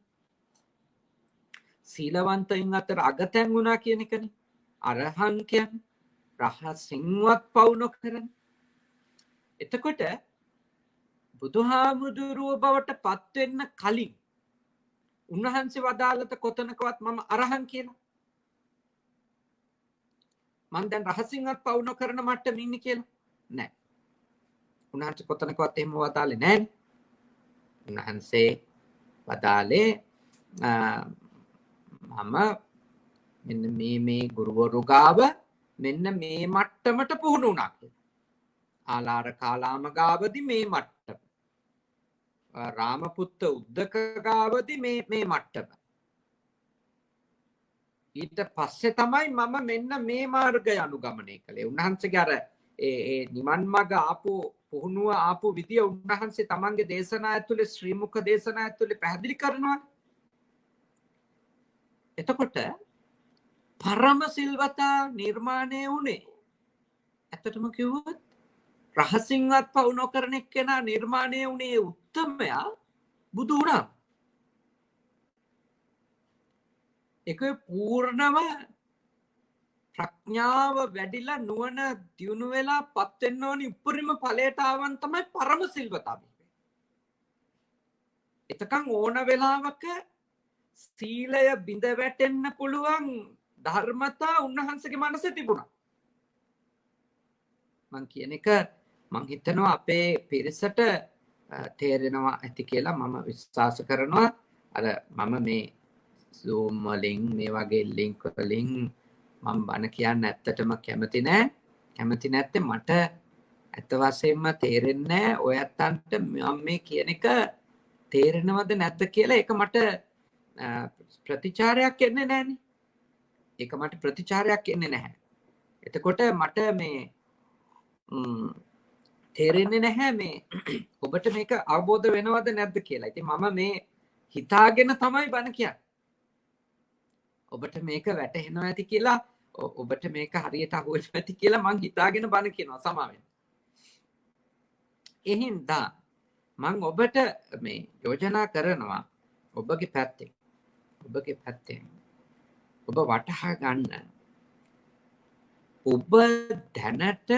සීලවන්තයින් අතර අගතැන් වුණා කියන එකනේ. අරහන් කියන්නේ රහසින්වත් පවු නොකරන. එතකොට බුදුහාමුදුරුව බවට පත් වෙන්න කලින් උන්වහන්සේ වදාළත කොතනකවත් මම අරහන් කියලා. මං දැන් රහසින්වත් පවු නොකරන මට්ටමේ ඉන්නේ කියලා. නෑ. උන්වහන්සේ කොතනකවත් එහෙම වදාලේ නෑනේ. උන්වහන්සේ වදාලේ මම මෙන්න මේ ගුරුවරු ගාව මෙන්න මේ මට්ටමට පුහුණු වුණා කියලා. ආලාර කාලාම ගාවදී මේ මට්ටම. රාමපුත්ත උද්දක ගාවදී මේ මට්ටම. ඊට පස්සේ තමයි මම මෙන්න මේ මාර්ගය අනුගමනය කළේ. උන්වහන්සේගේ අර ඒ නිවන් මඟ ආපු පුහුණුව ආපු විදිය උන්වහන්සේ තමන්ගේ දේශනා ඇතුලේ ශ්‍රී මුඛ දේශනා ඇතුලේ පැහැදිලි කරනවා. එතකොට පරම සිල්වතා නිර්මාණය වුණේ ඇත්තටම කිව්වොත් රහසින්වත් පවු නොකරන එක්කෙනා නිර්මාණය වුණේ උත්තමයා බුදු වුණා. ඒක පූර්ණව ප්‍රඥාව වැඩිලා නුවණ දියුණු වෙලා පත් වෙන්න ඕනි උපරිම ඵලයට ආවන් තමයි පරම සිල්වතා වෙන්නේ. එතකන් ඕන වෙලාවක සීලය බිඳ වැටෙන්න පුළුවන් ධර්මතා උන්වහන්සේගේ මනසේ තිබුණා. මං කියන එක මං හිතනවා අපේ පිරිසට තේරෙනවා ඇති කියලා මම විශ්වාස කරනවා. අර මම මේ Zoom වලින් මේ වගේ ලින්ක් වලින් මම බණ කියන්න ඇත්තටම කැමති නෑ. කැමති නැත්තේ මට ඇත්ත වශයෙන්ම තේරෙන්නේ නෑ ඔය අතන්ට මම මේ කියන එක තේරෙනවද නැද්ද කියලා. ඒක මට ප්‍රතිචාරයක් එන්නේ නෑනේ. ඒක මට ප්‍රතිචාරයක් එන්නේ නැහැ. එතකොට මට මේ තේරෙන්නේ නැහැ මේ ඔබට මේක අවබෝධ වෙනවද නැද්ද කියලා. ඉතින් මම මේ හිතාගෙන තමයි බණ කියන්නේ. ඔබට මේක වැටහෙනවා ඇති කියලා, ඔබට මේක හරියට අහුවෙනවා ඇති කියලා මං හිතාගෙන බණ කියනවා. සමාවෙන්න. ඒ හින්දා මං ඔබට මේ යෝජනා කරනවා ඔබගේ පැත්තෙන් ඔබ වටහා ගන්න ඔබ දැනට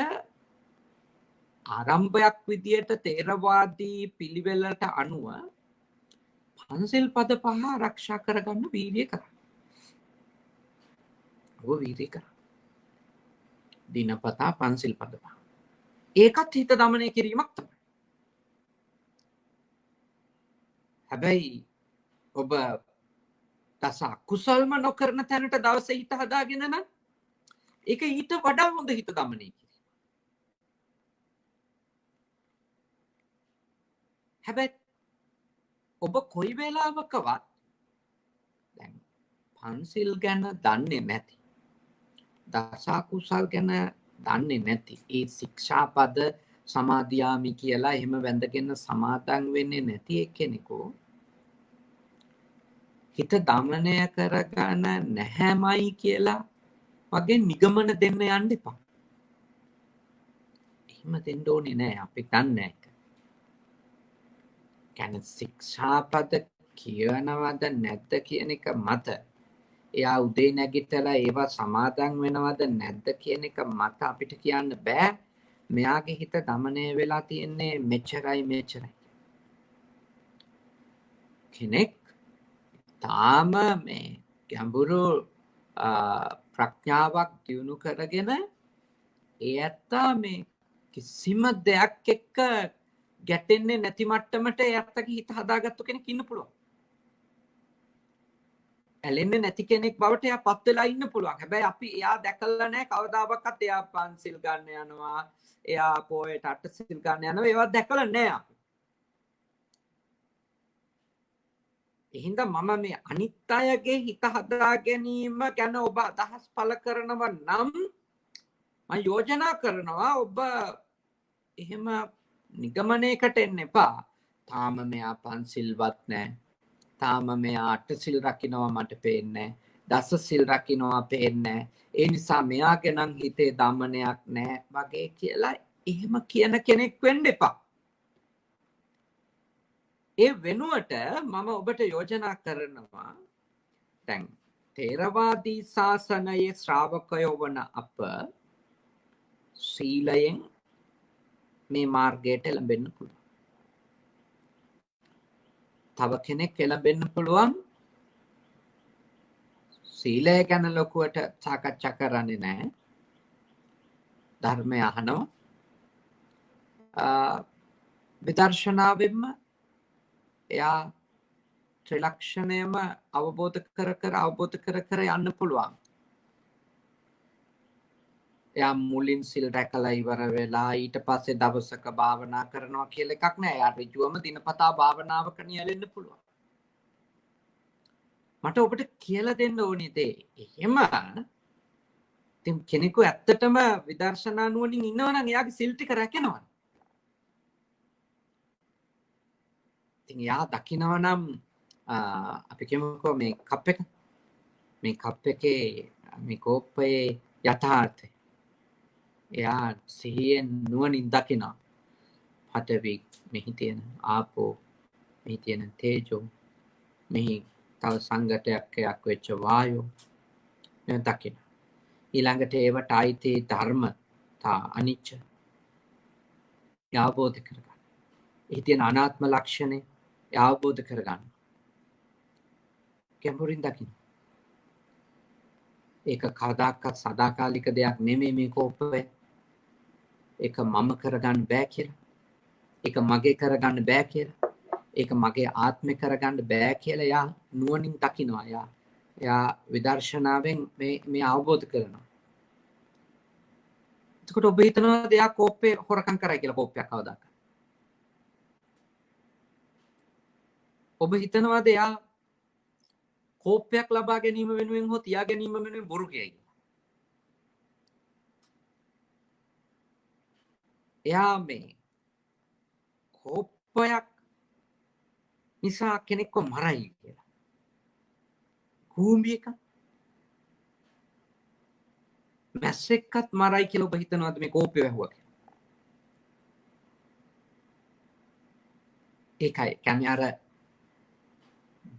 ආරම්භයක් විදියට තේරවාදී පිළිවෙලට අනුව පන්සිල් පද 5 ආරක්ෂා කරගන්න වීර්යය කරන්න. ඔබ වීර්යය කරන්න. දිනපතා පන්සිල් පද 5. ඒකත් හිත දමනය කිරීමක් තමයි. හැබැයි ඔබ දස අකුසල්ම නොකරන තැනට දවසේ හිත හදාගෙන නම් ඒක ඊට වඩා හොඳ හිත දමනය කිරීම. හැබැයි ඔබ කොයි වෙලාවකවත් දැන් පන්සිල් ගැන දන්නේ නැති, දස අකුසල් ගැන දන්නේ නැති, ඒ ශික්ෂාපද සමාදියාමි කියලා එහෙම වැඳගෙන සමාදන් වෙන්නේ නැති එක්කෙනෙකු හිත දමනය කරගන්න නැහැමයි කියලා වගේ නිගමන දෙන්න යන්න එපා. එහෙම දෙන්න ඕනේ නෑ. අපි දන්නේ නැහැ. කියන්නේ ශික්ෂාපද කියනවද නැද්ද කියන එක මත එයා උදේ නැගිටලා ඒවා සමාදන් වෙනවද නැද්ද කියන එක මත අපිට කියන්න බෑ. මෙයාගේ හිත දමනය වෙලා තියෙන්නේ මෙච්චරයි. කෙනෙක් තාම මේ ගැඹුරු ප්‍රඥාවක් දියුණු කරගෙන ඒ ඇත්තා මේ කිසිම දෙයක් එක්ක ගැටෙන්නේ නැති මට්ටමට ඒ ඇත්තගේ හිත හදාගත්තු කෙනෙක් ඉන්න පුළුවන්. ඇලෙන්නේ නැති කෙනෙක් බවට එයා පත් වෙලා ඉන්න පුළුවන්. හැබැයි අපි එයා දැකලා නැහැ කවදාවත්. එයා පන්සිල් ගන්න යනවා, එයා පොයට අටසිල් ගන්න යනවා, ඒවා දැකලා නැහැ අපි. එහෙනම් මම මේ අනිත් අයගේ හිත හදා ගැනීම ගැන ඔබ අදහස් පළ කරනව නම් මම යෝජනා කරනවා ඔබ එහෙම නිගමනයකට එන්න එපා. තාම මෙයා පන්සිල්වත් නැහැ. තාම මෙයා අටසිල් රකින්නවා මට පේන්නේ නැහැ. දස සිල් රකින්නවා පේන්නේ නැහැ. ඒ නිසා මෙයාගේ නම් හිතේ දමනයක් නැහැ වගේ කියලා එහෙම කියන කෙනෙක් වෙන්න එපා. ඒ වෙනුවට මම ඔබට යෝජනා කරනවා දැන් තේරවාදී ශාසනයේ ශ්‍රාවකයෝ වන අප සීලයෙන් මේ මාර්ගයට එළඹෙන්න පුළුවන්. තව කෙනෙක් එළඹෙන්න පුළුවන් සීලය ගැන ලොකුවට සාකච්ඡා කරන්නේ නැහැ. ධර්මය අහනවා. විදර්ශනාවෙන්ම එයා ත්‍රිලක්ෂණයම අවබෝධ කර යන්න පුළුවන්. එයා මුලින් සිල් රැකලා ඉවර වෙලා ඊට පස්සේ දවසක භාවනා කරනවා කියලා එකක් නෑ. එයා ඍජුවම දිනපතා භාවනාවක නියැලෙන්න පුළුවන්. මට ඔබට කියලා දෙන්න ඕනේ දේ. එහෙම ඉතින් කෙනෙකු ඇත්තටම විදර්ශනා නුවණින් ඉන්නවනම් එයාගේ සිල් ටික රැකෙනවා. ඉතින් එයා දකිනවා නම් අපි කියමුකෝ මේ කප් එකේ මේ කෝප්පයේ යථාර්ථය. එයා සිහියෙන් නුවණින් දකිනවා. පඨවි මෙහි තියෙන ආපෝ, මෙහි තියෙන තේජෝ, මෙහි තව සංගතයක් වෙච්ච වායෝ මම දකිනවා. ඊළඟට ඒවට අයිති ධර්ම තා අනිච්ච අවබෝධ කරගන්න. එහි තියෙන අනාත්ම ලක්ෂණය අවබෝධ කරගන්න. ගැඹුරින් දකින්න. ඒක කවදාකවත් සදාකාලික දෙයක් නෙමෙයි මේ කෝපය. ඒක මම කරගන්න බෑ කියලා. ඒක මගේ කරගන්න බෑ කියලා. ඒක මගේ ආත්මය කරගන්න බෑ කියලා යා නුවණින් දකිනවා. යා විදර්ශනාවෙන් මේ අවබෝධ කරනවා. එතකොට ඔබ හිතනවා දෙයක් කෝපේ හොරකම් කරයි කියලා කෝපයක් කවදාක. ඔබ හිතනවා දෙයක් කෝපයක් ලබා ගැනීම වෙනුවෙන් හෝ තියා ගැනීම වෙනුවෙන් බොරු කියයි. එයා මේ කෝපයක් නිසා කෙනෙක්ව මරයි කියලා. කූඹියක මැස්සෙක්වත් මරයි කියලා ඔබ හිතනවාද මේ කෝපය වැහුවා කියලා? ඒකයි කියන්නේ අර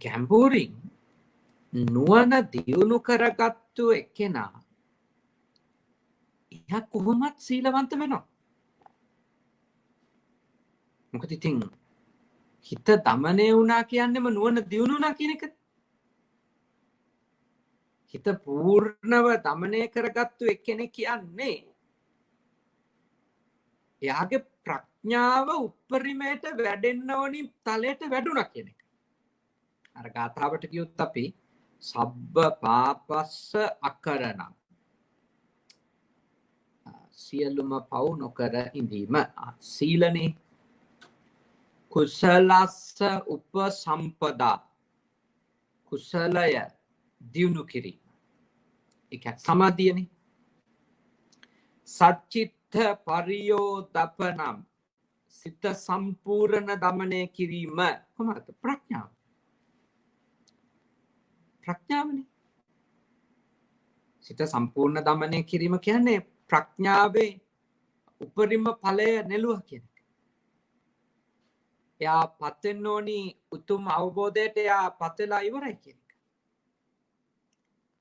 ගැඹුරින් නුවණ දියුණු කරගත්තු එක්කෙනා එයා කොහොමත් සීලවන්ත වෙනවා. මොකද ඉතින් හිත දමනය වුණා කියන්නේම නුවණ දියුණු වුණා කියන එක. හිත පූර්ණව දමනය කරගත්තු එක්කෙනෙක් කියන්නේ එයාගේ ප්‍රඥාව උපරිමයට වැඩෙන්න ඕනි තලයට වැඩුණා කියන එක. අර ගාථාවට කියොත් අපි සබ්බ පාපස්ස අකරණං සියලුම පව් නොකර ඉඳීම සීලනේ. කුසලස්ස උපසම්පදා කුසලය දියුණු කිරීම. ඒක සමාධියනේ. සච්චිත්ත පරියෝදපනම් සිත සම්පූර්ණ දමනය කිරීම කොහොමද? ප්‍රඥාව. ප්‍රඥාවනේ. සිත සම්පූර්ණ දමනය කිරීම කියන්නේ ප්‍රඥාවේ උපරිම ඵලය නෙළුවා කියන එක. එයා පත් වෙන්න ඕනි උතුම් අවබෝධයට එයා පත් වෙලා ඉවරයි කියන එක.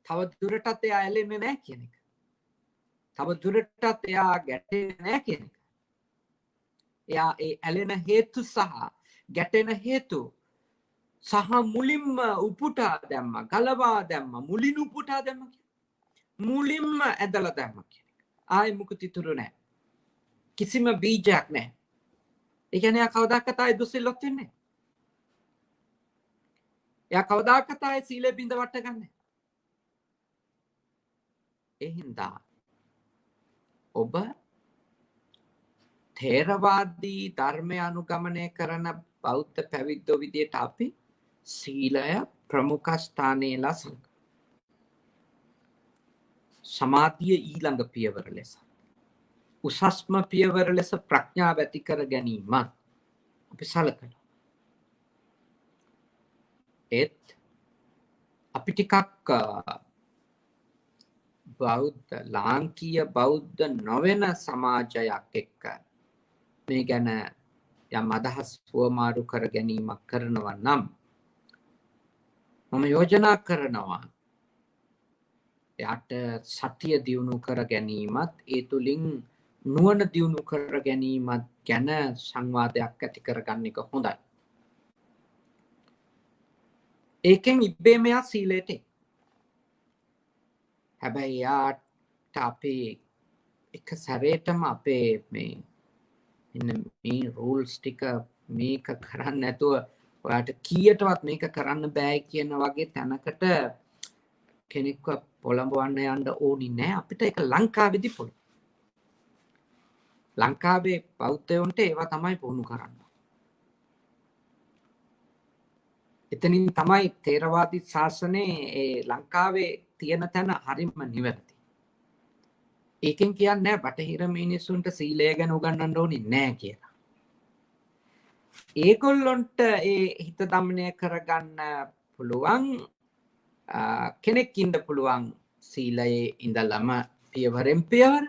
තව දුරටත් එයා ඇලෙන්නේ නැහැ කියන එක. තව දුරටත් එයා ගැටෙන්නේ නැහැ කියන එක. එයා ඒ ඇලෙන හේතු සහ ගැටෙන හේතු සහ මුලින්ම උපුටා දැම්මා, ගලවා දැම්මා, මුලින් උපුටා දැම්මා කියන. මුලින්ම ඇදලා දැම්මා කියන එක. ආයි මුකුත් ඉතුරු නැහැ. කිසිම බීජයක් නැහැ. ඒ කියන්නේ එයා කවදාකවත් ආයි දුසිල්ලොත් වෙන්නේ නැහැ. එයා කවදාකවත් ආයි සීලෙ බිඳ වට ගන්නෑ. ඒ හින්දා ඔබ තේරවාදී ධර්මය අනුගමනය කරන බෞද්ධ පැවිද්දෝ විදියට අපි සීලය ප්‍රමුඛ ස්ථානයේලා සලකනවා. සමාධිය ඊළඟ පියවර ලෙස, උසස්ම පියවර ලෙස ප්‍රඥාව ඇති කර ගැනීම අපි සලකනවා. ඒත් අපි ටිකක් බෞද්ධ ලාංකීය බෞද්ධ නොවන සමාජයක් එක්ක මේ ගැන යම් අදහස් පුවමාරු කර ගැනීමක් කරනවා නම් මම යෝජනා කරනවා එයාට සතිය දියුණු කර ගැනීමත් ඒ තුලින් නුවණ දියුණු කර ගැනීමත් ගැන සංවාදයක් ඇති කරගන්න එක හොඳයි. ඒකෙන් ඉබ්බේම යා සීලයට. හැබැයි යාට අපේ එක සැරේටම අපේ මේ රූල්ස් ටික මේක කරන්න නැතුව ඔයාට කීයටවත් මේක කරන්න බෑ කියන වගේ තැනකට කෙනෙක්ව පොළඹවන්න යන්න ඕනි නෑ. අපිට ඒක ලංකාවේදී පුළුවන්. ලංකාවේ බෞද්ධයන්ට ඒවා තමයි පුහුණු කරන්න. එතනින් තමයි තේරවාදී ශාසනයේ ඒ ලංකාවේ තියෙන තැන හරිම නිවැරදි. ඒකෙන් කියන්නේ බටහිර මිනිස්සුන්ට සීලය ගැන උගන්වන්න ඕනේ නෑ කියලා. ඒගොල්ලොන්ට ඒ හිත දමනය කරගන්න පුළුවන් කෙනෙක් ඉන්න පුළුවන් සීලයේ ඉඳලම පියවරෙන් පියවර.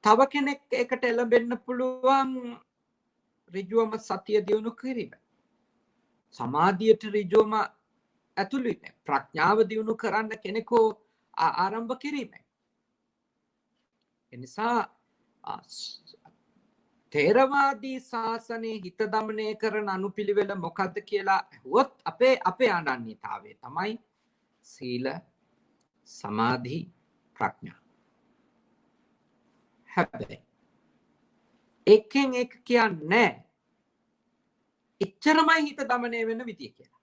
තව කෙනෙක් ඒකට එළඹෙන්න පුළුවන් ඍජුවම සතිය දියුණු කිරීම. සමාධියට ඍජුවම ඇතුළු වෙන්නේ. ප්‍රඥාව දියුණු කරන්න කෙනෙකු ආරම්භ කිරීම. එනිසා තේරවාදී ශාසනයේ හිත දමනය කරන අනුපිළිවෙල මොකද්ද කියලා අහුවොත් අපේ අනන්‍යතාවය තමයි සීල, සමාධි, ප්‍රඥා. හැබැයි එකෙන් එක කියන්නේ එච්චරමයි හිත දමනය වෙන විදිය කියලා.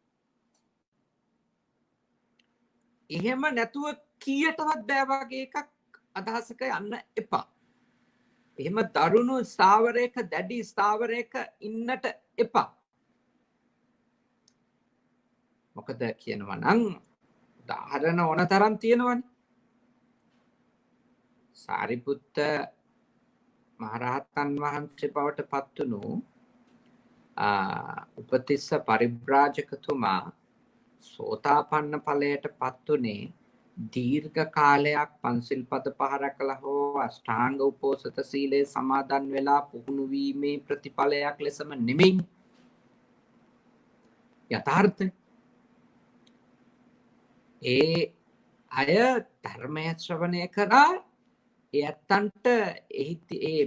එහෙම නැතුව කීයටවත් බෑ වගේ එකක් අදහසක යන්න එපා. එහෙම දරුණු ස්ථාවරයක දැඩි ස්ථාවරයක ඉන්නට එපා. මොකද කියනවා නම් උදාහරණ ඕන තරම් තියෙනවනේ. සාරිපුත්ත මහරහතන් වහන්සේ බවට පත් වුණු උපතිස්ස පරිබ්‍රාජකතුමා සෝතාපන්න ඵලයට පත් වුණේ දීර්ඝ කාලයක් පන්සිල් පද පහ රැකලා හෝ අෂ්ටාංග උපෝසත සීලේ සමාදන් වෙලා පුහුණු වීමේ ප්‍රතිඵලයක් ලෙසම නෙමෙයි. යථාර්ථය ඒ අය ධර්මය ශ්‍රවණය කරා එයත්තන්ට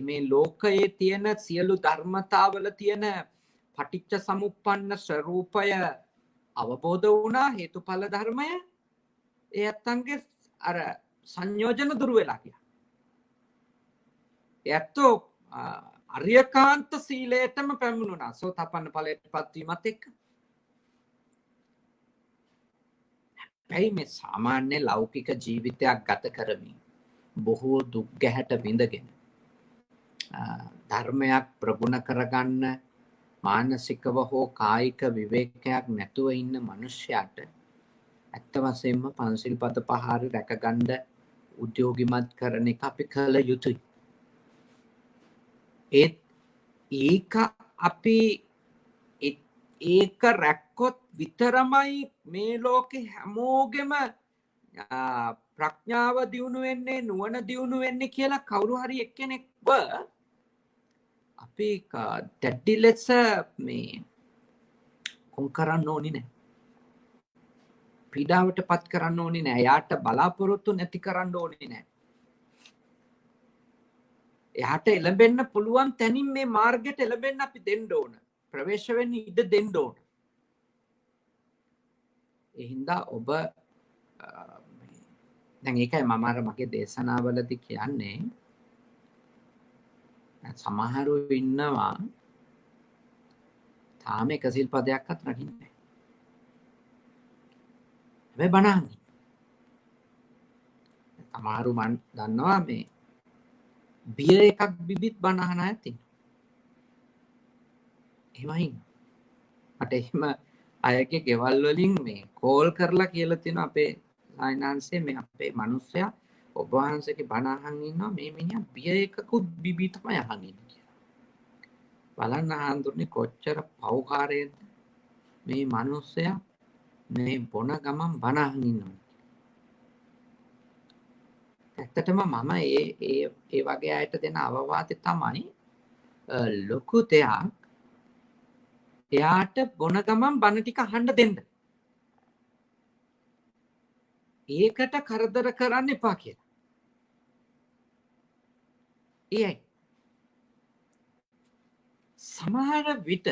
මේ ලෝකයේ තියෙන සියලු ධර්මතාවල තියෙන පටිච්ච සමුප්පන්න ස්වરૂපය අවබෝධ වුණා. හේතුඵල ධර්මය එයත්තන්ගේ අර සංයෝජන දුරු වෙලා ගියා. එයත්තෝ අරියකාන්ත සීලයටම පැමිණුණා සෝතාපන්න ඵලයට පත්වීමත් එක්ක. හැබැයි මේ සාමාන්‍ය ලෞකික ජීවිතයක් ගත කරමින් බොහෝ දුක් ගැහැට විඳගෙන ධර්මයක් ප්‍රගුණ කරගන්න මානසිකව හෝ කායික විවේකයක් නැතුව ඉන්න මිනිසයාට ඇත්ත වශයෙන්ම පන්සිල් පද පහ රැකගන්න උද්‍යෝගිමත් කරන එක අපි කළ යුතුයි. ඒක අපි ඒක රැක්කොත් විතරමයි මේ ලෝකෙ හැමෝගෙම ප්‍රඥාව දියුණු වෙන්නේ නුවණ දියුණු වෙන්නේ කියලා කවුරු හරි එක්කෙනෙක්ව අපි දැඩි ලෙස මේ කොන් කරන්න ඕනේ නැහැ. පීඩාවට පත් කරන්න ඕනේ නැහැ. යාට බලාපොරොත්තු නැති කරන්න ඕනේ නැහැ. එයාට එළඹෙන්න පුළුවන් තැනින් මේ මාර්ගයට එළඹෙන්න අපි දෙන්න ඕන. ප්‍රවේශ වෙන්න ඉඩ දෙන්න ඕන. ඒ හින්දා ඔබ දැන් ඒකයි මම අර මගේ දේශනාවලදී කියන්නේ සමහරු ඉන්නවා තාම එක සිල් පදයක්වත් රකින්නේ නැහැ. හැබැයි බණ අහන්නේ. සමහරු මන් දන්නවා මේ බිය එකක් බිබිත් බණ අහන අය තියෙනවා. එහෙමයි. මට එහෙම අයගේ ගෙවල් වලින් මේ කෝල් කරලා කියලා තියෙනවා අපේ සායනාංශයේ මේ අපේ මිනිස්සයා ඔබ වහන්සේගේ බණ අහන් ඉන්නවා මේ මිනිහා බිය එකකුත් බිබී තමයි අහන් ඉන්නේ කියලා. බලන්න ආන්දුනේ කොච්චර පෞකාරයේද මේ මිනිස්සයා මේ බොන ගමන් බණ අහන් ඉන්නවා. ඇත්තටම මම ඒ වගේ අයට දෙන අවවාදේ තමයි ලොකු දෙයක් එයාට බොන ගමන් බණ ටික අහන්න දෙන්න. ඒකට කරදර කරන්න එපා කියලා. ඒයි. සමහර විට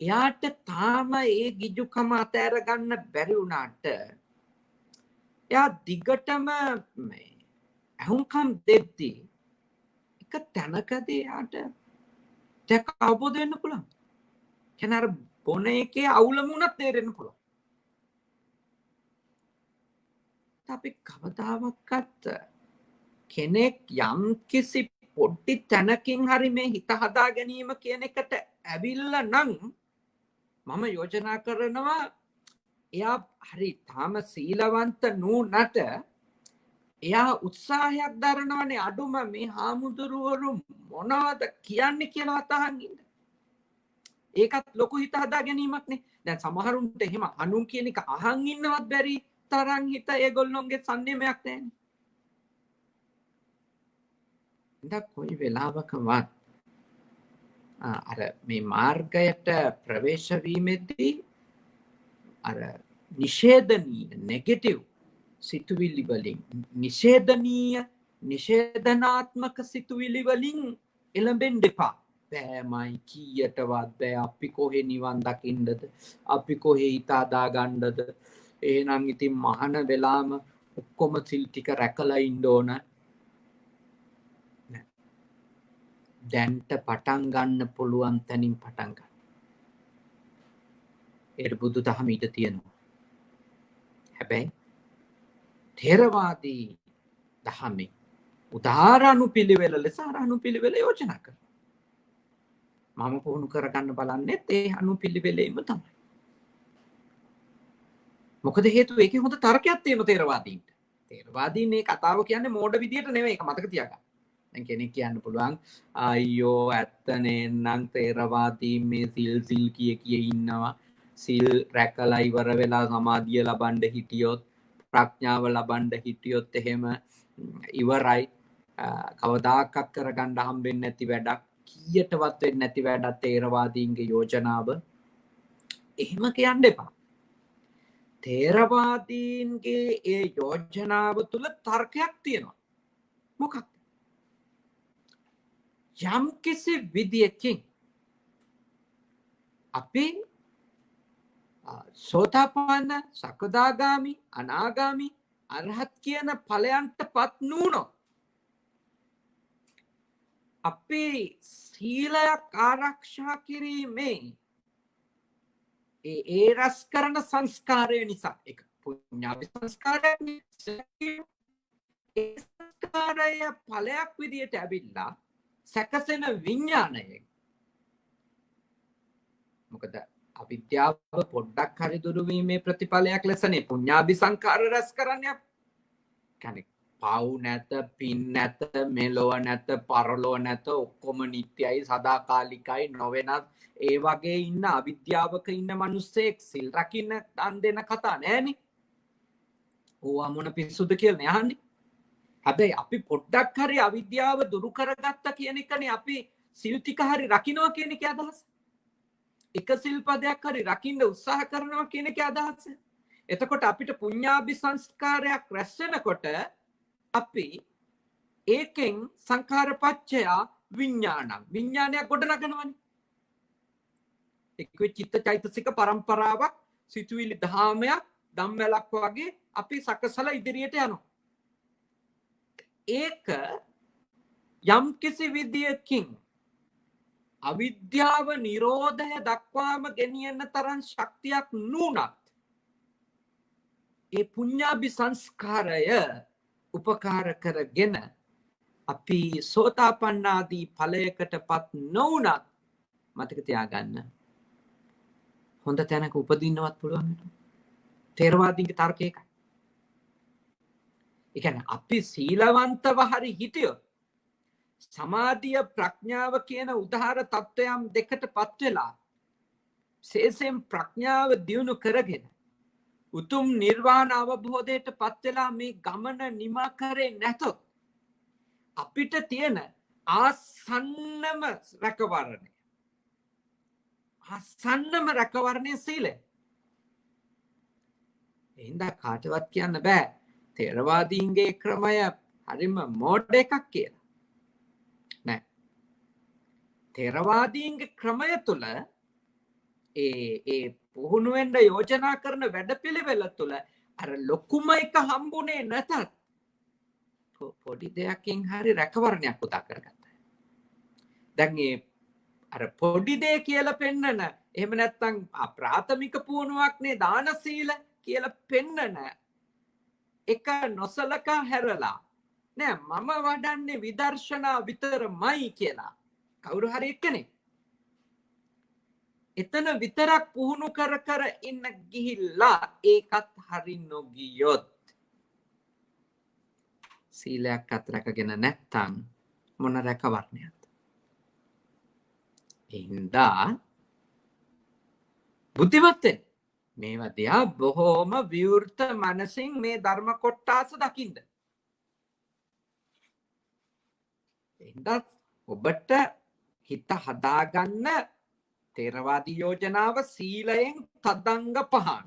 එයාට තාම ඒ ගිජුකම අතෑර ගන්න බැරි වුණාට එයා දිගටම අහුම්කම් දෙද්දී එක තැනකදී එයාට දෙක අවබෝධ වෙන්න පුළුවන්. කියන අර බොන එකේ අවුලම උනත් තේරෙන්න පුළුවන්. අපි කවදාවත් කෙනෙක් යම් කිසි පොඩි තැනකින් හරි මේ හිත හදා ගැනීම කියන එකට ඇවිල්ලා නම් මම යෝජනා කරනවා එයා හරි තාම සීලවන්ත නුනට එයා උත්සාහයක් දරනවනේ අඩුම මේ හාමුදුරුවරු මොනවද කියන්නේ කියලා අතහන් ඉන්න. ඒකත් ලොකු හිත හදා ගැනීමක්නේ. දැන් සමහරුන්ට එහෙම අනුන් කියන එක අහන් ඉන්නවත් බැරි තරම් හිත ඒගොල්ලොන්ගේ සංයමයක් නැහැනේ. ඉතින් කොයි වෙලාවකවත් අර මේ මාර්ගයට ප්‍රවේශ වීමේදී අර නිෂේධනීය නෙගටිව් සිතුවිලි වලින් නිෂේධනාත්මක සිතුවිලි වලින් එළඹෙන්න එපා. බෑමයි කීයටවත් බෑ අපි කොහේ නිවන් දකින්නද අපි කොහේ හිත හදා ගන්නද එහෙනම් ඉතින් මහාන වෙලාම ඔක්කොම සිල් ටික රැකලා ඉන්න ඕන. දැන්ට පටන් ගන්න පුළුවන් තැනින් පටන් ගන්න. ඒකට බුදු දහම ඊට තියෙනවා. හැබැයි ථේරවාදී දහමේ උදාර අනුපිළිවෙල ලෙස අර අනුපිළිවෙල යෝජනා කරනවා. මම පුහුණු කරගන්න බලන්නෙත් ඒ අනුපිළිවෙලෙම තමයි. මොකද හේතුව ඒකේ හොඳ තර්කයක් තියෙනවා ථේරවාදීන්ට. ථේරවාදීන් මේ කතාව කියන්නේ මෝඩ විදියට නෙවෙයි. ඒක මතක තියාගන්න. දැන් කෙනෙක් කියන්න පුළුවන් අයියෝ ඇත්ත නේනම් ථේරවාදීන් මේ සිල් කිය ඉන්නවා. සිල් රැකලා ඉවර වෙලා සමාධිය ලබන්න හිටියොත් ප්‍රඥාව ලබන්න හිටියොත් එහෙම ඉවරයි. කවදාකවත් කරගන්න හම්බෙන්නේ නැති වැඩක්, කීයටවත් වෙන්නේ නැති වැඩක් ථේරවාදීන්ගේ යෝජනාව. එහෙම කියන්න එපා. ථේරවාදීන්ගේ ඒ යෝජනාව තුල තර්කයක් තියෙනවා. මොකක්ද? යම් කිසි විදියකින් අපි සෝතාපන්න, සකදාගාමි, අනාගාමි, අරහත් කියන ඵලයන්ටපත් නුනොත් අපි සීලයක් ආරක්ෂා කිරීමේ ඒ රස කරන සංස්කාරය නිසා එක පුඤ්ඤාභි සංස්කාරයක් ඒ සංස්කාරය ඵලයක් විදියට ඇවිල්ලා සැකසෙන විඥාණයෙන් මොකද අවිද්‍යාව පොඩ්ඩක් හරි දුරු වීමේ ප්‍රතිඵලයක් ලෙසනේ පුඤ්ඤාභි සංඛාර රස කරන්නේ. කියන්නේ පව් නැත, පින් නැත, මෙලොව නැත, පරලොව නැත, ඔක්කොම නිට්ටයයි, සදාකාලිකයි, නොවෙනත් ඒ වගේ ඉන්න අවිද්‍යාවක ඉන්න මිනිස්සෙක් සිල් රකින්න දන් දෙන කතා නෑනේ. ඕවා මොන පිස්සුද කියලා අහන්නේ. හැබැයි අපි පොඩ්ඩක් හරි අවිද්‍යාව දුරු කරගත්තා කියන එකනේ අපි සිල් ටික හරි රකින්නවා කියන එකේ අදහස. එක සිල්පදයක් හරි රකින්න උත්සාහ කරනවා කියන එකේ අදහස. එතකොට අපිට පුඤ්ඤාභි සංස්කාරයක් රැස් වෙනකොට අපි ඒකෙන් සංඛාරපච්චය විඥානයක් ගොඩනගනවානේ. එක්ක චිත්ත චෛතසික පරම්පරාවක්, සිතුවිලි ධාමයක්, ධම්මලක් වගේ අපි සකසලා ඉදිරියට යනවා. ඒක යම් කිසි විදියකින් අවිද්‍යාව නිරෝධය දක්වාම ගෙනියන්න තරම් ශක්තියක් නුනත් ඒ පුඤ්ඤාභි සංස්කාරය උපකාර කරගෙන අපි සෝතාපන්නාදී ඵලයකටපත් නොවුනත් මතක තියාගන්න හොඳ තැනක උපදින්නවත් පුළුවන්. ථේරවාදීන්ගේ තර්කය ඒකයි. ඒ කියන්නේ අපි සීලවන්තව හරි හිටියොත් සමාධිය ප්‍රඥාව කියන උදාහර තත්වයන් දෙකටපත් වෙලා සේසෙන් ප්‍රඥාව දියුණු කරගෙන උතුම් නිර්වාණ අවබෝධයටපත් වෙලා මේ ගමන නිමා කරේ නැතොත් අපිට තියෙන ආසන්නම රැකවරණය සීලය. එහෙනම් කාටවත් කියන්න බෑ ථේරවාදීන්ගේ ක්‍රමය හරිම මෝඩ එකක් කියලා. නෑ. ථේරවාදීන්ගේ ක්‍රමය තුල ඒ පුහුණු වෙන්න යෝජනා කරන වැඩපිළිවෙල තුල අර ලොකුම එක හම්බුනේ නැතත් පොඩි දෙයකින් හරි රැකවරණයක් උදා කරගත්තා. දැන් ඒ අර පොඩි දෙය කියලා පෙන්නන එහෙම නැත්නම් ප්‍රාථමික පුහුණුවක් නේ දාන සීල කියලා පෙන්නන එක නොසලකා හැරලා නෑ මම වඩන්නේ විදර්ශනා විතරමයි කියලා කවුරු හරි එක්කනේ එතන විතරක් පුහුණු කර ඉන්න ගිහිල්ලා ඒකත් හරි නොගියොත් සීලයක් අතරකගෙන නැත්තම් මොන රැකවරණයක්ද? එහින්දා බුද්ධිමත් වෙන්න මේවා දිහා බොහෝම විවෘත මනසින් මේ ධර්ම කොටස දකින්න. එහින්දා ඔබට හිත හදාගන්න ථේරවාදී යෝජනාව සීලයෙන් තදංග පහන්.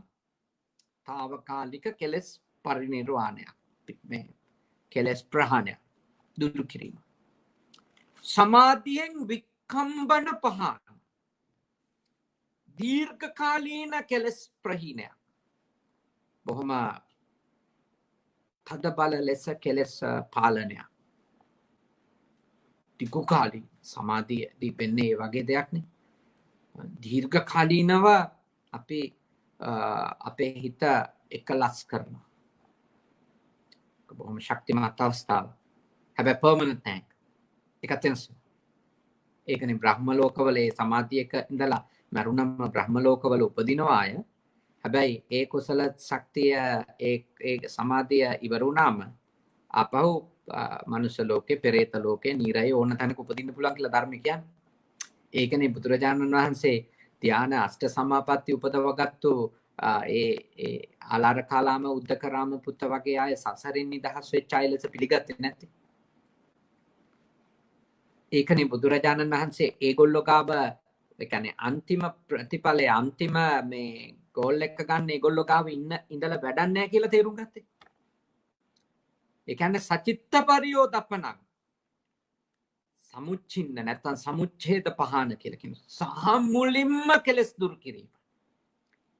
తాවකාලික කෙලස් පරිනිර්වාණයක්. මේ කෙලස් ප්‍රහාණය දුරු කිරීම. සමාධියෙන් විකම්බන පහන. දීර්ඝකාලීන කෙලස් ප්‍රහීනය. බොහොම තද බල ලෙස කෙලෙස් පාලනය ටිකුකාලී සමාධියදී වෙන්නේ ඒ වගේ දෙයක් නේ. දීර්ඝකාලීනව අපි අපේ හිත එකලස් කරනවා. බොහොම ශක්තිමත් අවස්ථාව. හැබැයි පර්මනන්ට් නැහැ. ඒක තෙන්ස්. ඒකනේ බ්‍රහ්ම ලෝකවල ඒ සමාධියක ඉඳලා මරුණම බ්‍රහ්ම ලෝකවල උපදිනවා අය. හැබැයි ඒ කුසල ශක්තිය ඒ සමාධිය ඉවර වුණාම ආපහු මනුෂ්‍ය ලෝකේ, පෙරේත ලෝකේ, නිරය ඕන තැනක උපදින්න පුළුවන් කියලා ධර්ම කියන්නේ. ඒකනේ බුදුරජාණන් වහන්සේ ධ්‍යාන අෂ්ට සමාපatti උපදවගත්තු ඒ ආලාර කාලාම උද්දකරාම පුත්ත වගේ අය සසරින් නිදහස් වෙච්ච අය ලෙස පිළිගත්තේ නැත්තේ. ඒකනේ බුදුරජාණන් වහන්සේ ඒගොල්ලෝ ගාව ඒ කියන්නේ අන්තිම ප්‍රතිඵලය අන්තිම මේ ගෝල් එක ගන්න ඒගොල්ලෝ ගාව ඉඳලා වැඩක් නැහැ කියලා තේරුම් ගත්තේ. ඒ කියන්නේ සචිත්ත පරියෝදප්පනං සමුච්චින්න නැත්නම් සමුච්ඡේද පහන කියලා කියන සාමුලින්ම කෙලස් දුරු කිරීම.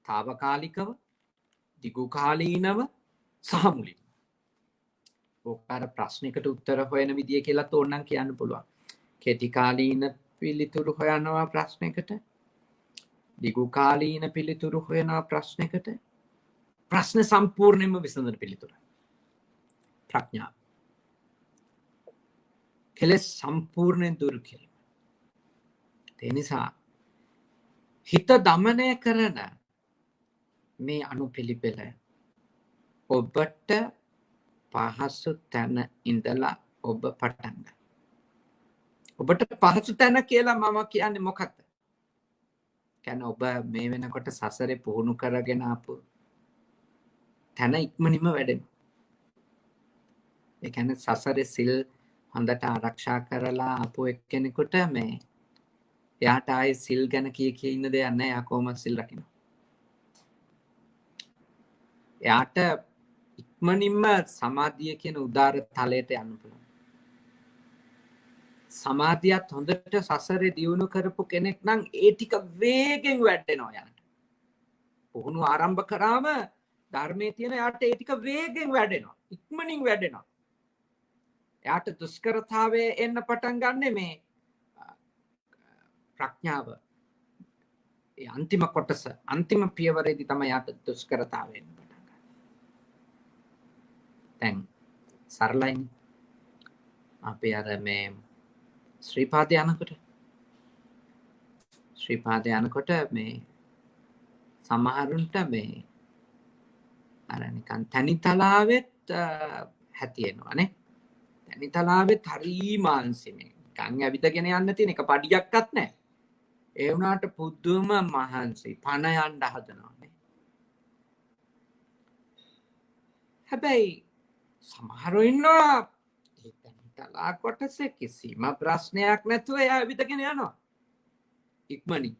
తాවකාලිකව, දිගුකාලීනව, සාමුලින්ම. ඔක්කාර ප්‍රශ්නයකට උත්තර හොයන විදිය කියලා තෝරනම් කියන්න පුළුවන්. කෙටිකාලීන පිළිතුරු හොයනවා ප්‍රශ්නයකට, දිගුකාලීන පිළිතුරු හොයනවා ප්‍රශ්නයකට, ප්‍රශ්න සම්පූර්ණයෙන්ම විසඳන පිළිතුර. ප්‍රඥාව. කෙලෙස් සම්පූර්ණයෙන් දුරු කිරීම. ඒ නිසා හිත දමනය කරන මේ අනුපිළිවෙල ඔබට පහසු තැන ඉඳලා ඔබ පටන් ගන්න. ඔබට පහසු තැන කියලා මම කියන්නේ මොකක්ද? කියන්නේ ඔබ මේ වෙනකොට සසරේ පුහුණු කරගෙන ආපු තැන ඉක්මනින්ම වැඩෙනවා. ඒ කියන්නේ සසරේ සිල් හොඳට ආරක්ෂා කරලා ආපු එක්කෙනෙකුට මේ එයාට ආයේ සිල් ගැන කී ඉන්න දෙයක් නැහැ. එයා කොහොමද සිල් රකින්න. එයාට ඉක්මනින්ම සමාධිය කියන උදාර තලයට යන්න පුළුවන්. සමාධියත් හොඳට සසරේ දියුණු කරපු කෙනෙක් නම් ඒ ටික වේගෙන් වැඩෙනවා යනට. පුහුණු ආරම්භ කරාම ධර්මයේ තියෙන එයාට ඒ ටික වේගෙන් වැඩෙනවා. ඉක්මනින් වැඩෙනවා. එයාට දුෂ්කරතාවයේ එන්න පටන් ගන්නෙ මේ ප්‍රඥාව. ඒ අන්තිම කොටස, අන්තිම පියවරේදී තමයි යාට දුෂ්කරතාවය එන්න පටන් ගන්නේ. දැන් සරලයිනේ. අපි අර මේ ශ්‍රීපාදේ යනකොට මේ සමහරුන්ට මේ අර නිකන් තනිතලාවෙත් හැතියෙනවා නේ. තනිතලාවෙත් හරි මාංශෙ මේ නිකන් ඇවිදගෙන යන්න තියෙන එක පඩියක්වත් නැහැ. ඒ වුණාට පුදුම මහන්සි පණ යන්න හදනවා නේ. හැබැයි සමහරව ඉන්නවා තලා කොටසේ කිසිම ප්‍රශ්නයක් නැතුව එයා ඇවිදගෙන යනවා ඉක්මනින්.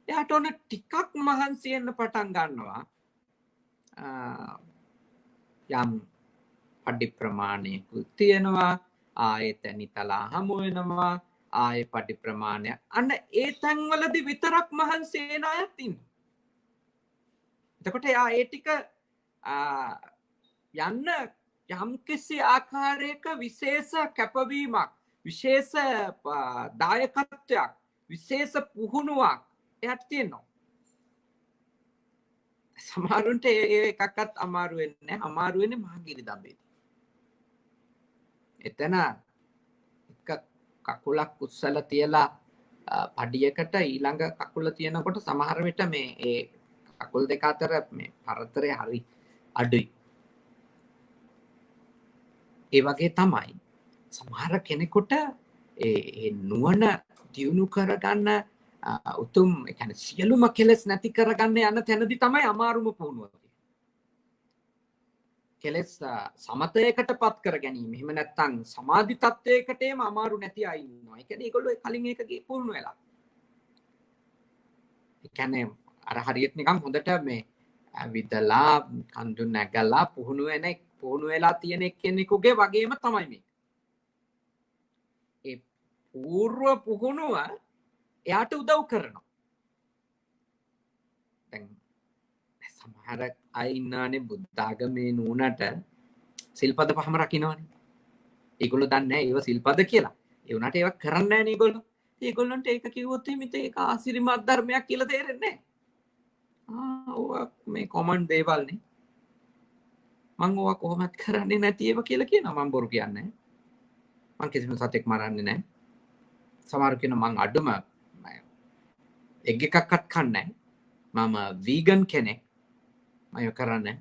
එයාට ඕන ටිකක් මහන්සි වෙන්න පටන් ගන්නවා යම් පඩි ප්‍රමාණයකුත් තියෙනවා, ආයෙත් නිතලා හමු වෙනවා, ආයෙ පඩි ප්‍රමාණයක්. අන්න ඒ තැන්වලදී විතරක් මහන්සි වෙන අයත් ඉන්නවා. එතකොට එයා ඒ ටික යන්න යම්කිසි ආකාරයක විශේෂ කැපවීමක්, විශේෂ දායකත්වයක්, විශේෂ පුහුණුවක් එයාට තියෙනවා. සමහරුන්ට ඒ එකක්වත් අමාරු වෙන්නේ නැහැ. අමාරු වෙන්නේ මහගිරි දඹේදී. එතන එක කකුලක් උස්සලා තියලා පඩියකට ඊළඟ කකුල තියනකොට සමහර විට මේ ඒ කකුල් දෙක අතර මේ පරතරය හරි අඩුයි. ඒ වගේ තමයි සමහර කෙනෙකුට ඒ නුවණ දියුණු කරගන්න උතුම් ඒ කියන්නේ සියලුම කෙලෙස් නැති කරගන්න යන තැනදී තමයි අමාරුම පුහුණුව. කෙලෙස් සමතයකටපත් කර ගැනීම. එහෙම නැත්නම් සමාධි තත්වයකට එම අමාරු නැති අය ඉන්නවා. ඒ කියන්නේ ඒගොල්ලෝ කලින් ඒකගේ පුහුණු වෙලා. ඒ කියන්නේ අර හරියට නිකන් හොඳට මේ විදලා කඳු නැගලා පුහුණු වෙලා තියෙන කෙනෙකුගේ වගේම තමයි මේක. ඒ పూర్ව පුහුණුව එයාට උදව් කරනවා. දැන් සමහර සමහර අය ඉන්නවනේ බුද්ධාගමේ නුනට සිල්පද පහම රකින්නවනේ. ඒගොල්ලෝ දන්නේ නැහැ ඒව සිල්පද කියලා. ඒ උනාට ඒව කරන්නේ නැහැ නේ ඒගොල්ලෝ. ඒගොල්ලන්ට ඒක කිව්වොත් එimhe ඒක ආශිර්වාද ධර්මයක් කියලා තේරෙන්නේ නැහැ. ඕවා මේ කොමන් දේවල් නේ. මම ඕවා කොහොමත් කරන්නේ නැති ඒවා කියලා කියනවා. මම බොරු කියන්නේ නැහැ. මම කිසිම සතෙක් මරන්නේ නැහැ. සමහර කෙනා මං අඩුම එග් එකක්වත් කන්නේ නැහැ. මම වීගන් කෙනෙක්. මම කරන්නේ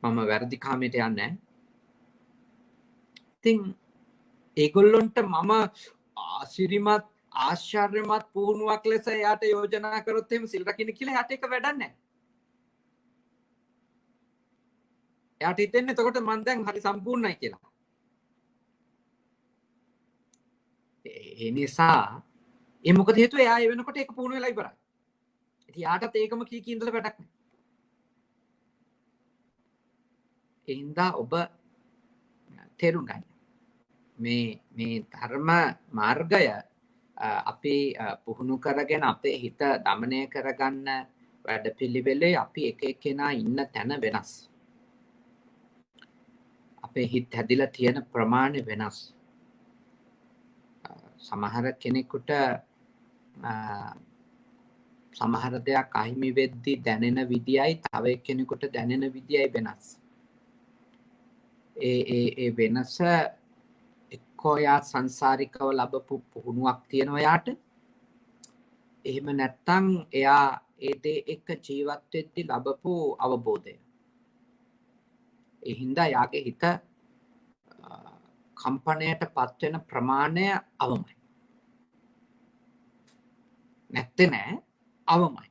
මම වැරදි කාමයට යන්නේ නැහැ. ඉතින් ඒගොල්ලොන්ට මම ආශිර්වාද ආශ්චර්යමත් පුහුණුවක් ලෙස එයාට යෝජනා කරොත් එහෙම සිල් රකින්න කියලා එයාට ඒක වැඩක් නැහැ. එයාට හිතෙන්නේ එතකොට මම දැන් හරි සම්පූර්ණයි කියලා. ඒ නිසා ඒ මොකද හේතුව එයා ඒ වෙනකොට ඒක පුහුණු වෙලා ඉවරයි. ඉතින් යාටත් ඒකම කී ඉඳලා වැඩක් නැහැ. ඒ හින්දා ඔබ තේරුම් ගන්න. මේ ධර්ම මාර්ගය අපි පුහුණු කරගෙන අපේ හිත දමනය කරගන්න වැඩපිළිවෙලේ අපි එක එක්කෙනා ඉන්න තැන වෙනස්. අපේ හිත හැදිලා තියෙන ප්‍රමාණය වෙනස්. සමහර කෙනෙකුට සමහර දෙයක් අහිමි වෙද්දී දැනෙන විදියයි තව එක්කෙනෙකුට දැනෙන විදියයි වෙනස්. ඒ වෙනස එක්කෝ යා සංසාරිකව ලැබපු පුහුණුවක් තියෙනවා යාට. එහෙම නැත්නම් එයා ඒ දේ එක්ක ජීවත් වෙද්දී ලැබපු අවබෝධය. ඒ හින්දා යාගේ හිත කම්පණයට පත් වෙන ප්‍රමාණය අවමයි. නැත්තේ නෑ අවමයි.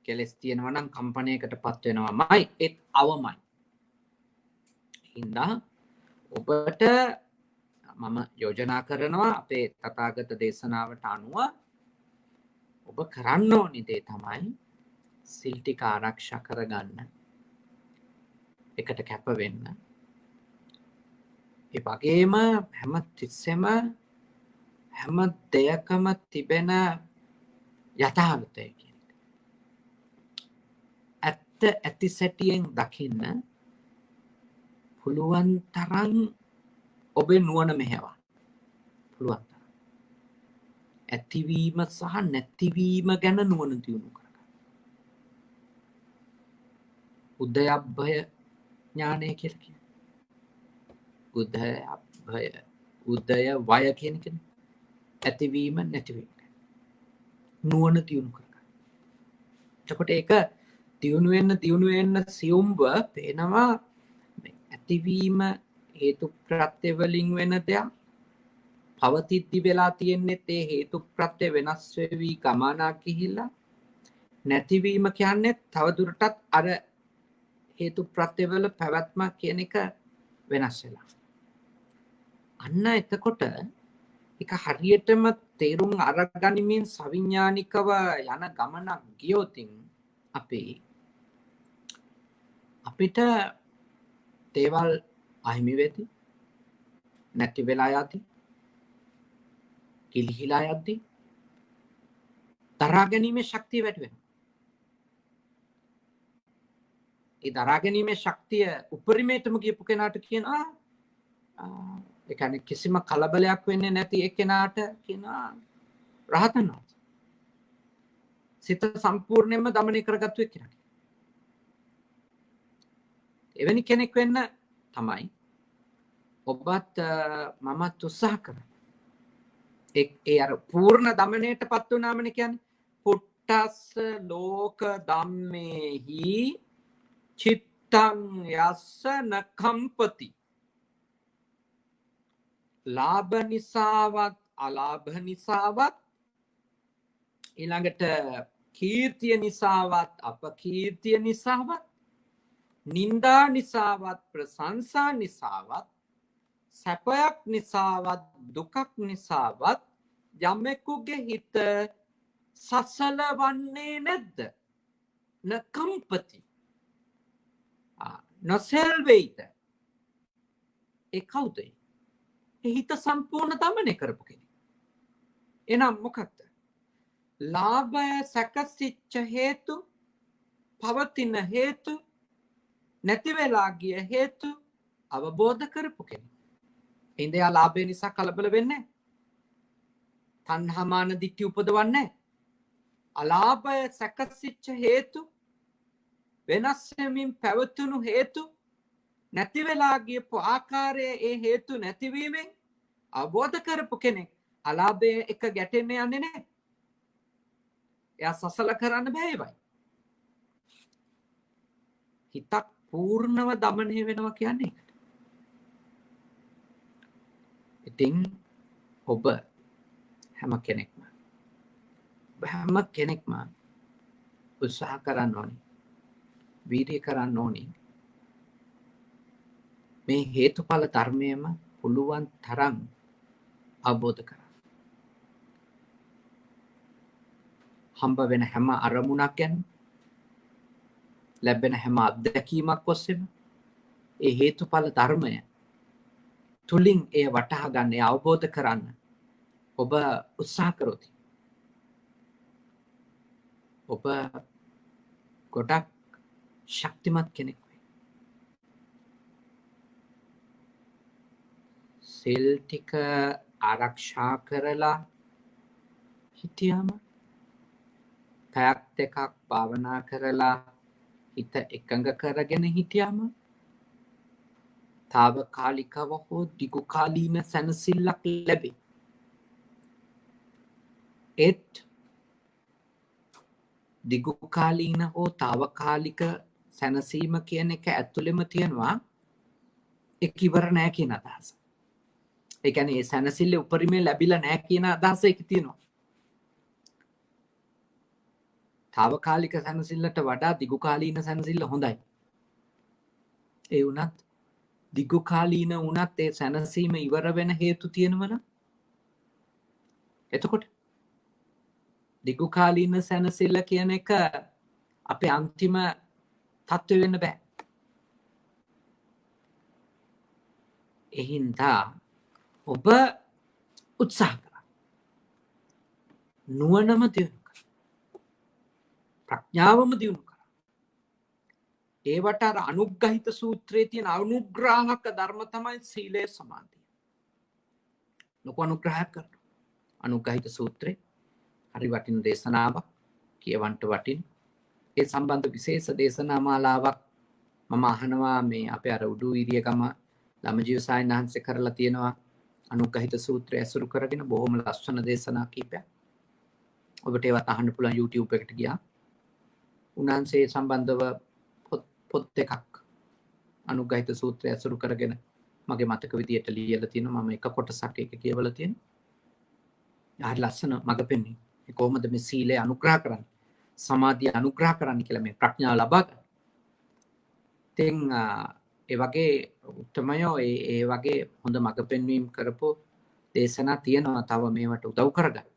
කෙලස් තියෙනවා නම් කම්පණයකට පත් වෙනවාමයි ඒත් අවමයි. හින්දා ඔබට මම යෝජනා කරනවා අපේ තථාගත දේශනාවට අනුව ඔබ කරන්න ඕනි දේ තමයි සිල් ටික ආරක්ෂා කරගන්න. එකට කැප වෙන්න. ඒ වගේම හැම තිස්සෙම හැම දෙයකම තිබෙන යථාර්ථය කියන එක. ඇත්ත ඇති සැටියෙන් දකින්න පුළුවන් තරම් ඔබේ නුවණ මෙහෙවා. පුළුවන් තරම්. ඇතිවීම සහ නැතිවීම ගැන නුවණ දියුණු කරගන්න. උදයබ්බය ඥානය කියලා කියන්නේ. උදය වය කියන කෙන ඇතිවීම නැතිවීම නුවණ දියුණු කරගන්න. එතකොට ඒක දියුණු වෙන්න සියුම්ව පේනවා ඇතිවීම හේතු ප්‍රත්‍ය වලින් වෙන දෙයක්. පවතිද්දි වෙලා තියෙන්නේ ඒ හේතු ප්‍රත්‍ය වෙනස් වෙවි ගමනා ගිහිල්ලා නැතිවීම කියන්නේ තවදුරටත් අර හේතු ප්‍රත්‍ය වල පැවැත්ම කියන එක වෙනස් වෙලා. අන්න එතකොට ඒක හරියටම තේරුම් අරගනිමින් සවිඥානිකව යන ගමනක් ගියොතින් අපිට දේවල් අහිමි වෙති නැති වෙලා යති කිලිහිලා යද්දි දරා ගැනීමේ ශක්තිය වැඩි වෙනවා. ඒ දරා ගැනීමේ ශක්තිය උපරිමයටම ගියපු කෙනාට කියනවා ඒ කියන්නේ කිසිම කලබලයක් වෙන්නේ නැති එක්කෙනාට කියනවා රහතන් වහන්සේ. සිත සම්පූර්ණයෙන්ම দমনය කරගත්තු එක්කෙනා. එවැනි කෙනෙක් වෙන්න තමයි ඔබත් මමත් උත්සාහ කරන්නේ. ඒ අර පූර්ණ দমনයටපත් වුණාමනේ කියන්නේ පුට්ටස්ස ලෝක ධම්මේහි චිත්තං යස්ස නකම්පති. ලාභ නිසාවත් අලාභ නිසාවත් ඊළඟට කීර්තිය නිසාවත් අපකීර්තිය නිසාවත් නින්දා නිසාවත් ප්‍රශංසා නිසාවත් සැපයක් නිසාවත් දුකක් නිසාවත් යමෙකුගේ හිත සසල වන්නේ නැද්ද? නකම්පති. නොසෙල්වෙයිද? ඒ කවුද? ඒ හිත සම්පූර්ණ දමනය කරපු කෙනෙක්. එනම් මොකක්ද? ලාභය සැකසිච්ච හේතු පවතින හේතු නැති වෙලා ගිය හේතු අවබෝධ කරපු කෙනෙක්. එහෙනම් එයා ලාභය නිසා කලබල වෙන්නේ නැහැ. තණ්හාමාන දිට්ඨි උපදවන්නේ නැහැ. අලාභය සැකසිච්ච හේතු වෙනස් වෙමින් පැවතුණු හේතු නැති වෙලා ගියපු ආකාරයේ ඒ හේතු නැතිවීමෙන් අවබෝධ කරපු කෙනෙක් අලාභය එක ගැටෙන්න යන්නේ නැහැ. එයා සසල කරන්න බෑ ඒවයි. හිතක් පූර්ණව දමනය වෙනවා කියන්නේ ඒකට. ඉතින් ඔබ හැම කෙනෙක්ම උත්සාහ කරන්න ඕනේ. වීර්ය කරන්න ඕනේ. මේ හේතුඵල ධර්මයම පුළුවන් තරම් අවබෝධ කරගන්න. හම්බ වෙන හැම අරමුණක් ගැන ලැබෙන හැම අත්දැකීමක් ඔස්සේම ඒ හේතුඵල ධර්මය තුලින් ඒ වටහා ගන්න, ඒ අවබෝධ කරන්න ඔබ උත්සාහ කරොත් ඔබ ගොඩක් ශක්තිමත් කෙනෙක් වෙයි. සෙල් ටික ආරක්ෂා කරලා හිටියම පැයක් දෙකක් භාවනා කරලා හිත එකඟ කරගෙන හිටියම తాවකාලිකව හෝ දිගුකාලීන සැනසෙල්ලක් ලැබේ. ඒත් දිගුකාලීන හෝ తాවකාලික සැනසීම කියන එක ඇතුළෙම තියෙනවා ඒක ඉවර නෑ කියන අදහස. ඒ කියන්නේ ඒ සැනසෙල්ල උපරිමයෙන් ලැබිලා නෑ කියන අදහස ඒක තියෙනවා. తాවකාලික සැනසෙල්ලට වඩා දිගුකාලීන සැනසෙල්ල හොඳයි. ඒ වුණත් දිගුකාලීන වුණත් ඒ සැනසීම ඉවර වෙන හේතු තියෙනවනම් එතකොට දිගුකාලීන සැනසෙල්ල කියන එක අපේ අන්තිම තත්ත්වෙ වෙන්න බෑ. එහින්දා ඔබ උත්සාහ කරන්න. නුවණම දියුණු කරන්න. ප්‍රඥාවම දියුණු කරන්න. ඒවට අර අනුග්‍රහිත සූත්‍රයේ තියෙන අනුග්‍රාහක ධර්ම තමයි සීලය සමාධිය. ලොකු අනුග්‍රහයක් කරනවා. අනුග්‍රහිත සූත්‍රේ හරි වටින දේශනාවක් කියවන්ට වටින. ඒ සම්බන්ධ විශේෂ දේශනා මාලාවක් මම අහනවා මේ අපේ අර උඩු ඉරියගම ළමජීව සායනහන්සේ කරලා තියෙනවා. අනුග්‍රහිත සූත්‍රය ඇසුරු කරගෙන බොහොම ලස්සන දේශනා කීපයක්. ඔබට ඒවත් අහන්න පුළුවන් YouTube එකට ගියා. උන්වහන්සේ සම්බන්ධව පොත් එකක් අනුග්‍රහිත සූත්‍රය ඇසුරු කරගෙන මගේ මතක විදියට ලියලා තියෙනවා. මම එක කොටසක් ඒක කියවලා තියෙනවා. හරි ලස්සන මඟ පෙන්වන්නේ. කොහොමද මේ සීලය අනුග්‍රහ කරන්නේ? සමාධිය අනුග්‍රහ කරන්නේ කියලා මේ ප්‍රඥාව ලබා ගන්න. ඉතින් ඒ වගේ උත්තමයෝ ඒ වගේ හොඳ මඟ පෙන්වීම කරපු දේශනා තියෙනවා. තව මේවට උදව් කරගන්න.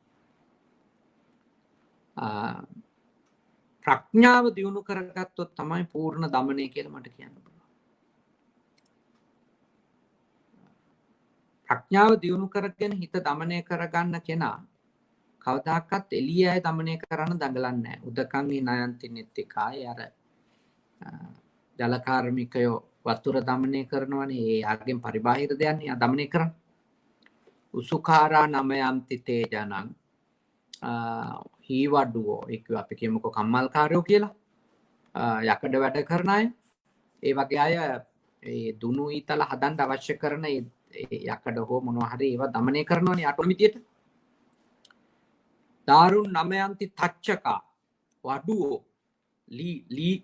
ප්‍රඥාව දියුණු කරගත්තොත් තමයි පූර්ණ දමනය කියලා මට කියන්න පුළුවන්. ප්‍රඥාව දියුණු කරගෙන හිත දමනය කරගන්න කෙනා කවදාකවත් එළිය අය දමනය කරන්න දඟලන්නේ නැහැ. උදකං නයන්ති නිත්තිකාය අර ජලකාර්මිකයෝ වතුර දමනය කරනවනේ. ඒ ආගෙන් පරිබාහිර දෙයක් නේ දමනය කරන්නේ. උසුකාරා නමයන්ති තේජනං හීවඩුවෝ ඒක අපි කියමුකෝ කම්මල්කාරයෝ කියලා. යකඩ වැඩ කරන අය. ඒ වගේ අය ඒ දුනු ඊතල හදන්න අවශ්‍ය කරන ඒ යකඩ හෝ මොනවා හරි ඒවා දමනය කරනවනේ අටොමිතියට. දාරුන් නමයන්ති තච්චකා වඩුවෝ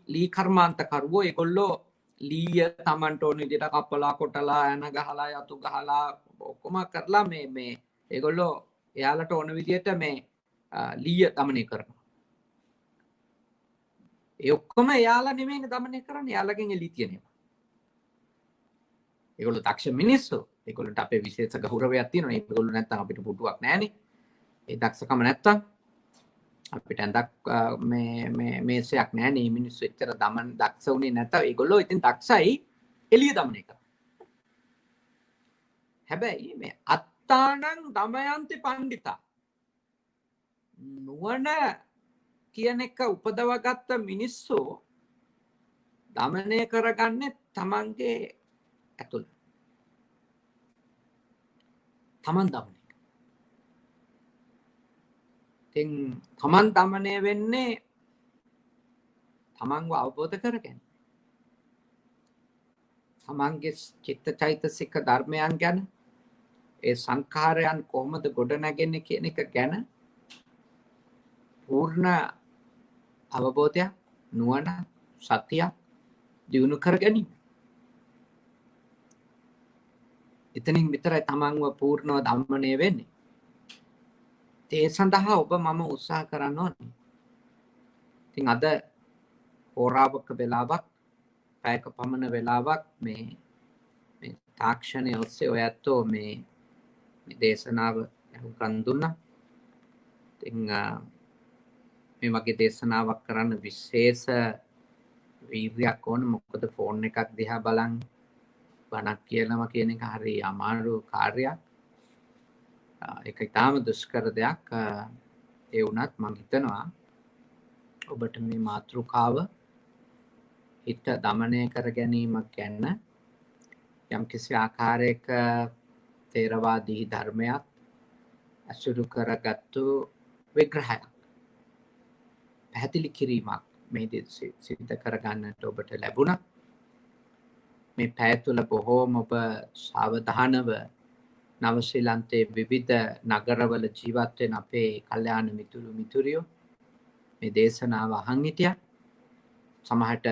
ලී කර්මාන්තකරුවෝ ඒගොල්ලෝ ලීය තමන්ට ඕන විදිහට කපලා කොටලා යන ගහලා යතු ගහලා ඔක්කොම කරලා මේ ඒගොල්ලෝ එයාලට ඕන විදිහට මේ ලීය දමනය කරනවා. ඒ ඔක්කොම එයාලා නෙමෙයි දමනය කරන්නේ. එයාලගෙන් එළි තියෙනවා. ඒගොල්ලෝ දක්ෂ මිනිස්සු. ඒගොල්ලන්ට අපේ විශේෂ ගෞරවයක් තියෙනවා. ඒගොල්ලෝ නැත්තම් අපිට පුටුවක් නැහනේ. ඒ දක්ෂකම නැත්තම් අපිට ඇඳක් මේසයක් නැහනේ. මිනිස්සු එච්චර දක්ෂ උනේ නැත්තම් ඒගොල්ලෝ ඉතින් දක්ෂයි එළිය දමනය කරනවා. හැබැයි මේ අත්තානං දමයන්ති පණ්ඩිතා නුවණ කියන එක උපදවගත්ත මිනිස්සු දමනය කරගන්නේ තමන්ගේ ඇතුළ. තමන් දමනය. ඉතින් තමන් දමනය වෙන්නේ තමන්ව අවබෝධ කරගෙන. තමන්ගේ චිත්ත චෛතසික ධර්මයන් ගැන ඒ සංඛාරයන් කොහොමද ගොඩනැගෙන්නේ කියන එක ගැන පූර්ණ අවබෝධයක් නුවණ සතියක් දියුණු කර ගැනීම. එතනින් විතරයි තමන්ව පූර්ණව දමනය වෙන්නේ. ඒ සඳහා ඔබ මම උත්සාහ කරන්න ඕනේ. ඉතින් අද හෝරාවක වෙලාවක් පැයක පමණ වෙලාවක් මේ තාක්ෂණය ඔස්සේ ඔය ඇත්තෝ මේ දේශනාව අහුම්කන් දුන්නා. ඉතින් මේ වගේ දේශනාවක් කරන්න විශේෂ වීර්යයක් ඕන. මොකද ෆෝන් එකක් දිහා බලන් බණක් කියනවා කියන එක හරි අමාරු කාර්යයක්. ඒක ඉතාම දුෂ්කර දෙයක්. ඒ වුණත් මම හිතනවා ඔබට මේ මාතෘකාව හිත දමනය කර ගැනීම ගැන යම් කිසි ආකාරයක තේරවාදී ධර්මයක් අසුරු කරගත්තු විග්‍රහයක් පැහැදිලි කිරීමක් මේ සිද්ධ කරගන්නට ඔබට ලැබුණා. මේ පැය තුළ බොහෝම ඔබ සාවධානව නව ශ්‍රී විවිධ නගරවල ජීවත් වෙන අපේ කල්යාණ මිතුරු මිතුරියෝ මේ දේශනාව අහන් හිටියා. සමහරට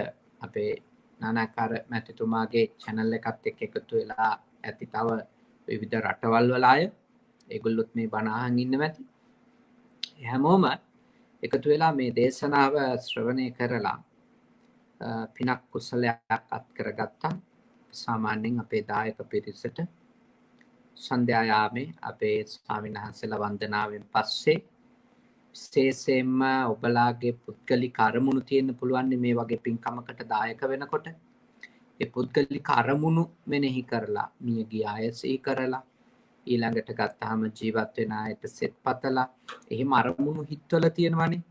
අපේ නානාකාර මැතිතුමාගේ channel එකත් එක්ක එකතු වෙලා ඇති තව විවිධ රටවල් වල අය. ඒගොල්ලොත් මේ බණ අහන් ඉන්නවා ඇති. හැමෝම එකතු වෙලා මේ දේශනාව ශ්‍රවණය කරලා පිනක් කුසලයක් අත් කරගත්තා. සාමාන්‍යයෙන් අපේ දායක පිරිසට සන්ධ්‍යා යාමේ අපේ ස්වාමීන් වහන්සේලා වන්දනාවෙන් පස්සේ විශේෂයෙන්ම ඔබලාගේ පුද්ගලික අරමුණු තියෙන්න පුළුවන් මේ වගේ පින්කමකට දායක වෙනකොට. ඒ පුද්ගලික අරමුණු මෙනෙහි කරලා මියගිය අය සිහි කරලා ඊළඟට ගත්තාම ජීවත් වෙන අයට සෙත් පතලා එහෙම අරමුණු හිතවල තියෙනවනේ.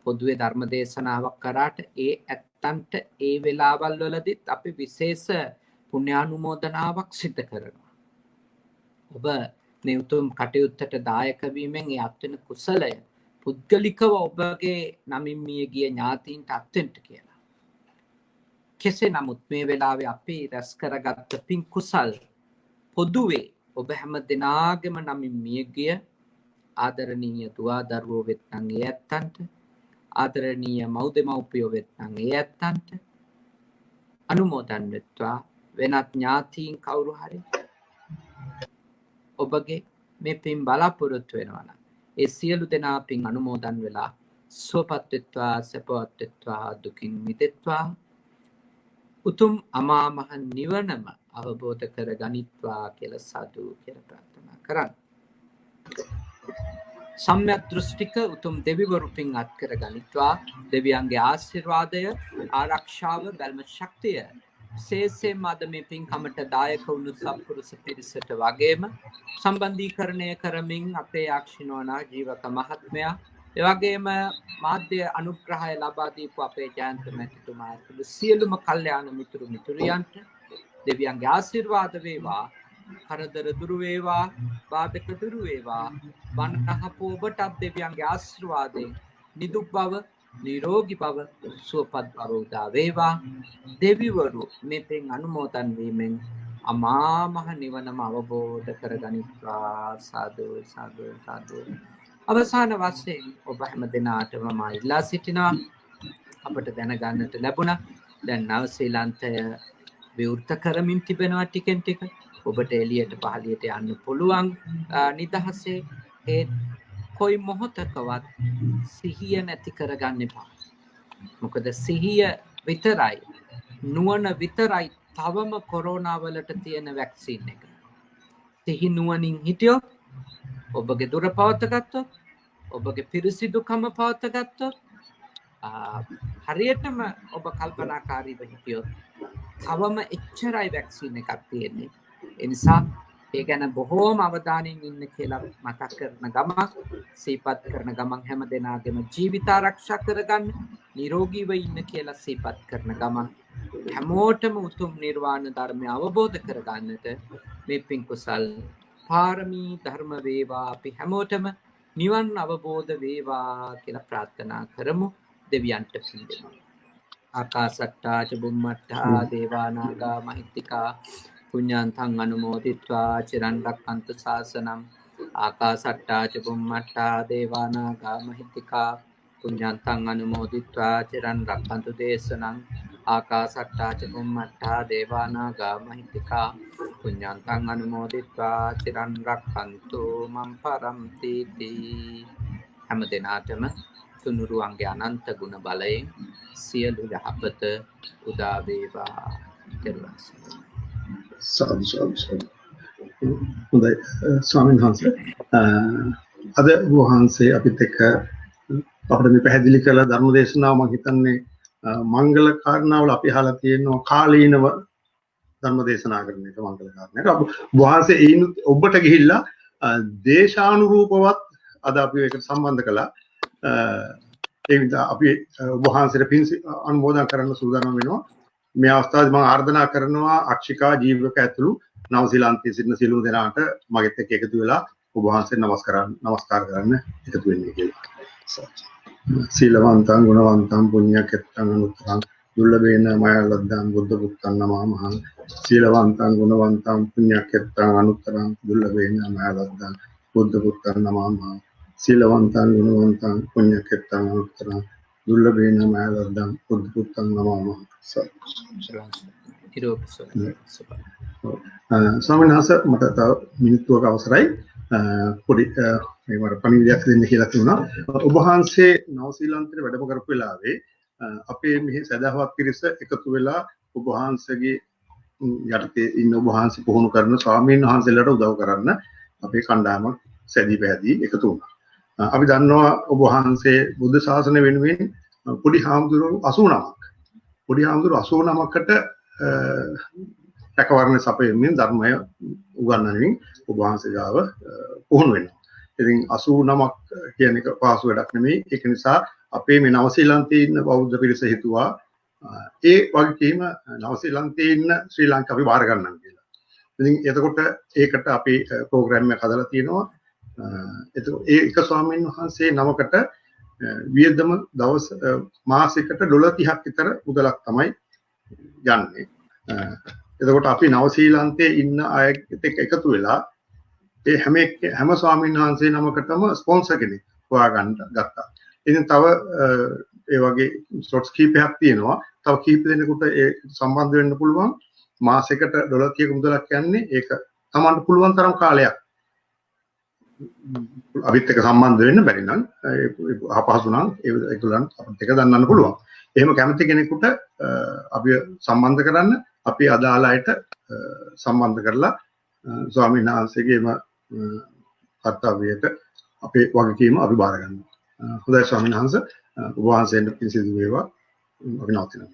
පොදුවේ ධර්ම දේශනාවක් කරාට ඒ ඇත්තන්ට ඒ වෙලාවල් වලදීත් අපි විශේෂ පුණ්‍යානුමෝදනාවක් සිදු කරනවා. ඔබ මේ උතුම් කටයුත්තට දායක වීමෙන් ඒ අත්වෙන කුසලය පුද්ගලිකව ඔබගේ නමින් මියගිය ඥාතීන්ට අත්වෙන්න කියලා. කෙසේ නමුත් මේ වෙලාවේ අපි රැස් කරගත්ත පින් කුසල් පොදුවේ ඔබ හැම දෙනාගේම නමින් මියගිය ආදරණීය දුවා දරුවෝ වෙත්නම් ඒ ඇත්තන්ට, ආදරණීය මව් දෙමව්පියෝ වෙත්නම් ඒ ඇත්තන්ට අනුමෝදන් වෙත්වා. වෙනත් ඥාතීන් කවුරු හරි ඔබගේ මේ පින් බලාපොරොත්තු වෙනවා නම් ඒ සියලු දෙනා පින් අනුමෝදන් වෙලා සුවපත් වෙත්වා, සැපවත් වෙත්වා, දුකින් මිදෙත්වා, උතුම් අමා මහ නිවනම අවබෝධ කර ගනිත්වා කියලා සාදු කියලා ප්‍රාර්ථනා කරන්න. සම්‍යක් දෘෂ්ටික උතුම් දෙවිවරු පින් අත් කර ගනිත්වා. දෙවියන්ගේ ආශිර්වාදය, ආරක්ෂාව, බැල්ම ශක්තිය විශේෂයෙන්ම අද මේ පින්කමට දායක වුණු සත්පුරුෂ පිරිසට වගේම සම්බන්ධීකරණය කරමින් අපේ යක්ෂිනෝනා ජීවක මහත්මයා, එවැගේම මාධ්‍ය අනුග්‍රහය ලබා දීපු අපේ ජයන්ත මැතිතුමා ඇතුළු සියලුම කල්යාණ මිතුරු මිතුරියන්ට දෙවියන්ගේ ආශිර්වාද වේවා. කරදර දුරු වේවා, බාධක දුරු වේවා. වන්නහපු ඔබටත් දෙවියන්ගේ ආශිර්වාදයෙන් නිදුක් බව, නිරෝගී බව, සුවපත් බව උදා වේවා. දෙවිවරු මේ පින් අනුමෝදන් වීමෙන් අමා මහ නිවනම අවබෝධ කරගනිත්වා. සාදු සාදු සාදු. අවසාන වශයෙන් ඔබ හැම දෙනාටම මම ඉල්ලා සිටිනවා, අපට දැනගන්නට ලැබුණා දැන් නව ශ්‍රී විවෘත කරමින් තිබෙනවා ටිකෙන් ටික. ඔබට එළියට පහළියට යන්න පුළුවන් නිදහසේ. ඒ කොයි මොහොතකවත් සිහිය නැති කරගන්න එපා. මොකද සිහිය විතරයි, නුවණ විතරයි තවම කොරෝනා වලට තියෙන වැක්සින් එක. සිහි නුවණින් හිටියොත්, ඔබගේ දුර පවත්වාගත්තොත්, ඔබගේ පිරිසිදුකම පවත්වාගත්තොත්, හරියටම ඔබ කල්පනාකාරීව හිටියොත් තවම එච්චරයි වැක්සින් එකක් තියෙන්නේ. ඒ නිසා ඒ ගැන බොහෝම අවධානයෙන් ඉන්න කියලා මතක් කරන ගමන්, සිහිපත් කරන ගමන් හැම දෙනාගේම ජීවිත ආරක්ෂා කරගන්න, නිරෝගීව ඉන්න කියලා සිහිපත් කරන ගමන් හැමෝටම උතුම් නිර්වාණ ධර්මය අවබෝධ කරගන්නට මේ පින් කුසල් පාරමී ධර්ම වේවා අපි හැමෝටම නිවන් අවබෝධ වේවා කියලා ප්‍රාර්ථනා කරමු දෙවියන්ට පින් දෙමු. ආකාසට්ටා ච බුම්මට්ටා දේවා නාග මහිත්‍තිකා පුඤ්ඤාන්තං අනුමෝදිත්වා චිරන් රක්ඛන්තු ශාසනං. ආකාසට්ටා ච බුම්මට්ටා දේවා නාග මහිත්‍තිකා පුඤ්ඤාන්තං අනුමෝදිත්වා චිරන් රක්ඛන්තු දේශනං. ආකාසට්ටා ච බුම්මට්ටා දේවා නාග මහිත්‍තිකා පුඤ්ඤාන්තං අනුමෝදිත්වා චිරන් රක්ඛන්තු මම් පරම්ති තී. හැම දිනාටම තුනුරුවන්ගේ අනන්ත ගුණ බලයෙන් සියලු යහපත උදා වේවා. සාදු සාදු. හොඳයි ස්වාමීන් වහන්සේ අද වහන්සේ අපිත් එක්ක අපිට මේ පැහැදිලි කළ ධර්ම දේශනාව මම හිතන්නේ මංගල කාරණාවල අපි අහලා තියෙනවා කාලීනව ධර්ම දේශනා කරන එක මංගල කාරණයක්. වහන්සේ ඒන ඔබට ගිහිල්ලා දේශානුරූපවත් අද අපි ඒකට සම්බන්ධ කළා. ඒ විදිහ අපි වහන්සේට පින් අනුමෝදන් කරන්න සූදානම් වෙනවා. මේ අවස්ථාවේ මම ආර්දනා කරනවා අක්ෂිකා ජීවක ඇතුළු නවසීලන්තයේ සිටින සියලුම දෙනාට මගෙත් එක්ක එකතු වෙලා ඔබ වහන්සේට නමස්කාර කරන්න එකතු වෙන්නේ කියලා. සීලවන්තං ගුණවන්තං පුඤ්ඤකෙත්තං අනුත්තරං දුර්ලභේන මයලද්දං බුද්ධ පුත්තං නමහං. සීලවන්තං ගුණවන්තං පුඤ්ඤකෙත්තං අනුත්තරං දුර්ලභේන මයලද්දං බුද්ධ පුත්තං නමහං. සීලවන්තං ගුණවන්තං පුඤ්ඤකෙත්තං අනුත්තරං දුර්ලභේන මයලද්දං බුද්ධ පුත්තං නමහං. ස්වාමීන් වහන්සේ මට තව මිනිත්තුවක අවසරයි පොඩි මේ වර පණිවිඩයක් දෙන්න කියලා තිබුණා. ඔබ වහන්සේ නවසීලන්තේ වැඩම කරපු වෙලාවේ අපේ මෙහි සදාහවත් පිරිස එකතු වෙලා ඔබ වහන්සේගේ යටතේ ඉන්න ඔබ වහන්සේ පුහුණු කරන ස්වාමීන් වහන්සේලාට උදව් කරන්න අපේ කණ්ඩායමක් සැදී පැහැදී එකතු වුණා. අපි දන්නවා ඔබ වහන්සේ බුද්ධ ශාසනය වෙනුවෙන් පොඩි හාමුදුරුවෝ 89ක් පොඩි හාමුදුරුවෝ 89කට රැකවරණ සපයමින් ධර්මය උගන්වමින් ඔබ වහන්සේ ගාව පුහුණු වෙනවා. ඉතින් 89ක් කියන එක පාසු වැඩක් නෙමෙයි. ඒක නිසා අපේ මේ නවසීලන්තයේ ඉන්න බෞද්ධ පිරිස හිතුවා ඒ වගකීම නවසීලන්තයේ ඉන්න ශ්‍රී ලංකාව අපි බාර ගන්නවා කියලා. ඉතින් එතකොට ඒකට අපි ප්‍රෝග්‍රෑම් එකක් හදලා තියෙනවා. එතකොට ඒ එක ස්වාමීන් වහන්සේ නමකට වියදම දවස් මාසයකට $30ක් විතර මුදලක් තමයි යන්නේ. එතකොට අපි නවසීලන්තයේ ඉන්න අයත් එක්ක එකතු වෙලා ඒ හැම ස්වාමීන් වහන්සේ නමකටම ස්පොන්සර් කෙනෙක් හොයාගන්න ගත්තා. ඉතින් තව ඒ වගේ ස්ලොට්ස් කීපයක් තියෙනවා. තව කීප දෙනෙකුට ඒ සම්බන්ධ වෙන්න පුළුවන්. මාසයකට $30ක මුදලක් යන්නේ. ඒක තමන්ට පුළුවන් තරම් කාලයක් අපිත් එක්ක සම්බන්ධ වෙන්න බැරි නම් අපහසු නම් ඒගොල්ලන් අපිත් එක්ක දන්නන්න පුළුවන්. එහෙම කැමති කෙනෙකුට අපි සම්බන්ධ කරන්න අපි අදාළ අයට සම්බන්ධ කරලා ස්වාමීන් වහන්සේගේම කර්තව්‍යයට අපේ වගකීම අපි බාර ගන්නවා. හොඳයි ස්වාමීන් වහන්සේ ඔබ වහන්සේට පින් සිදු වේවා. අපි නවතිනවා.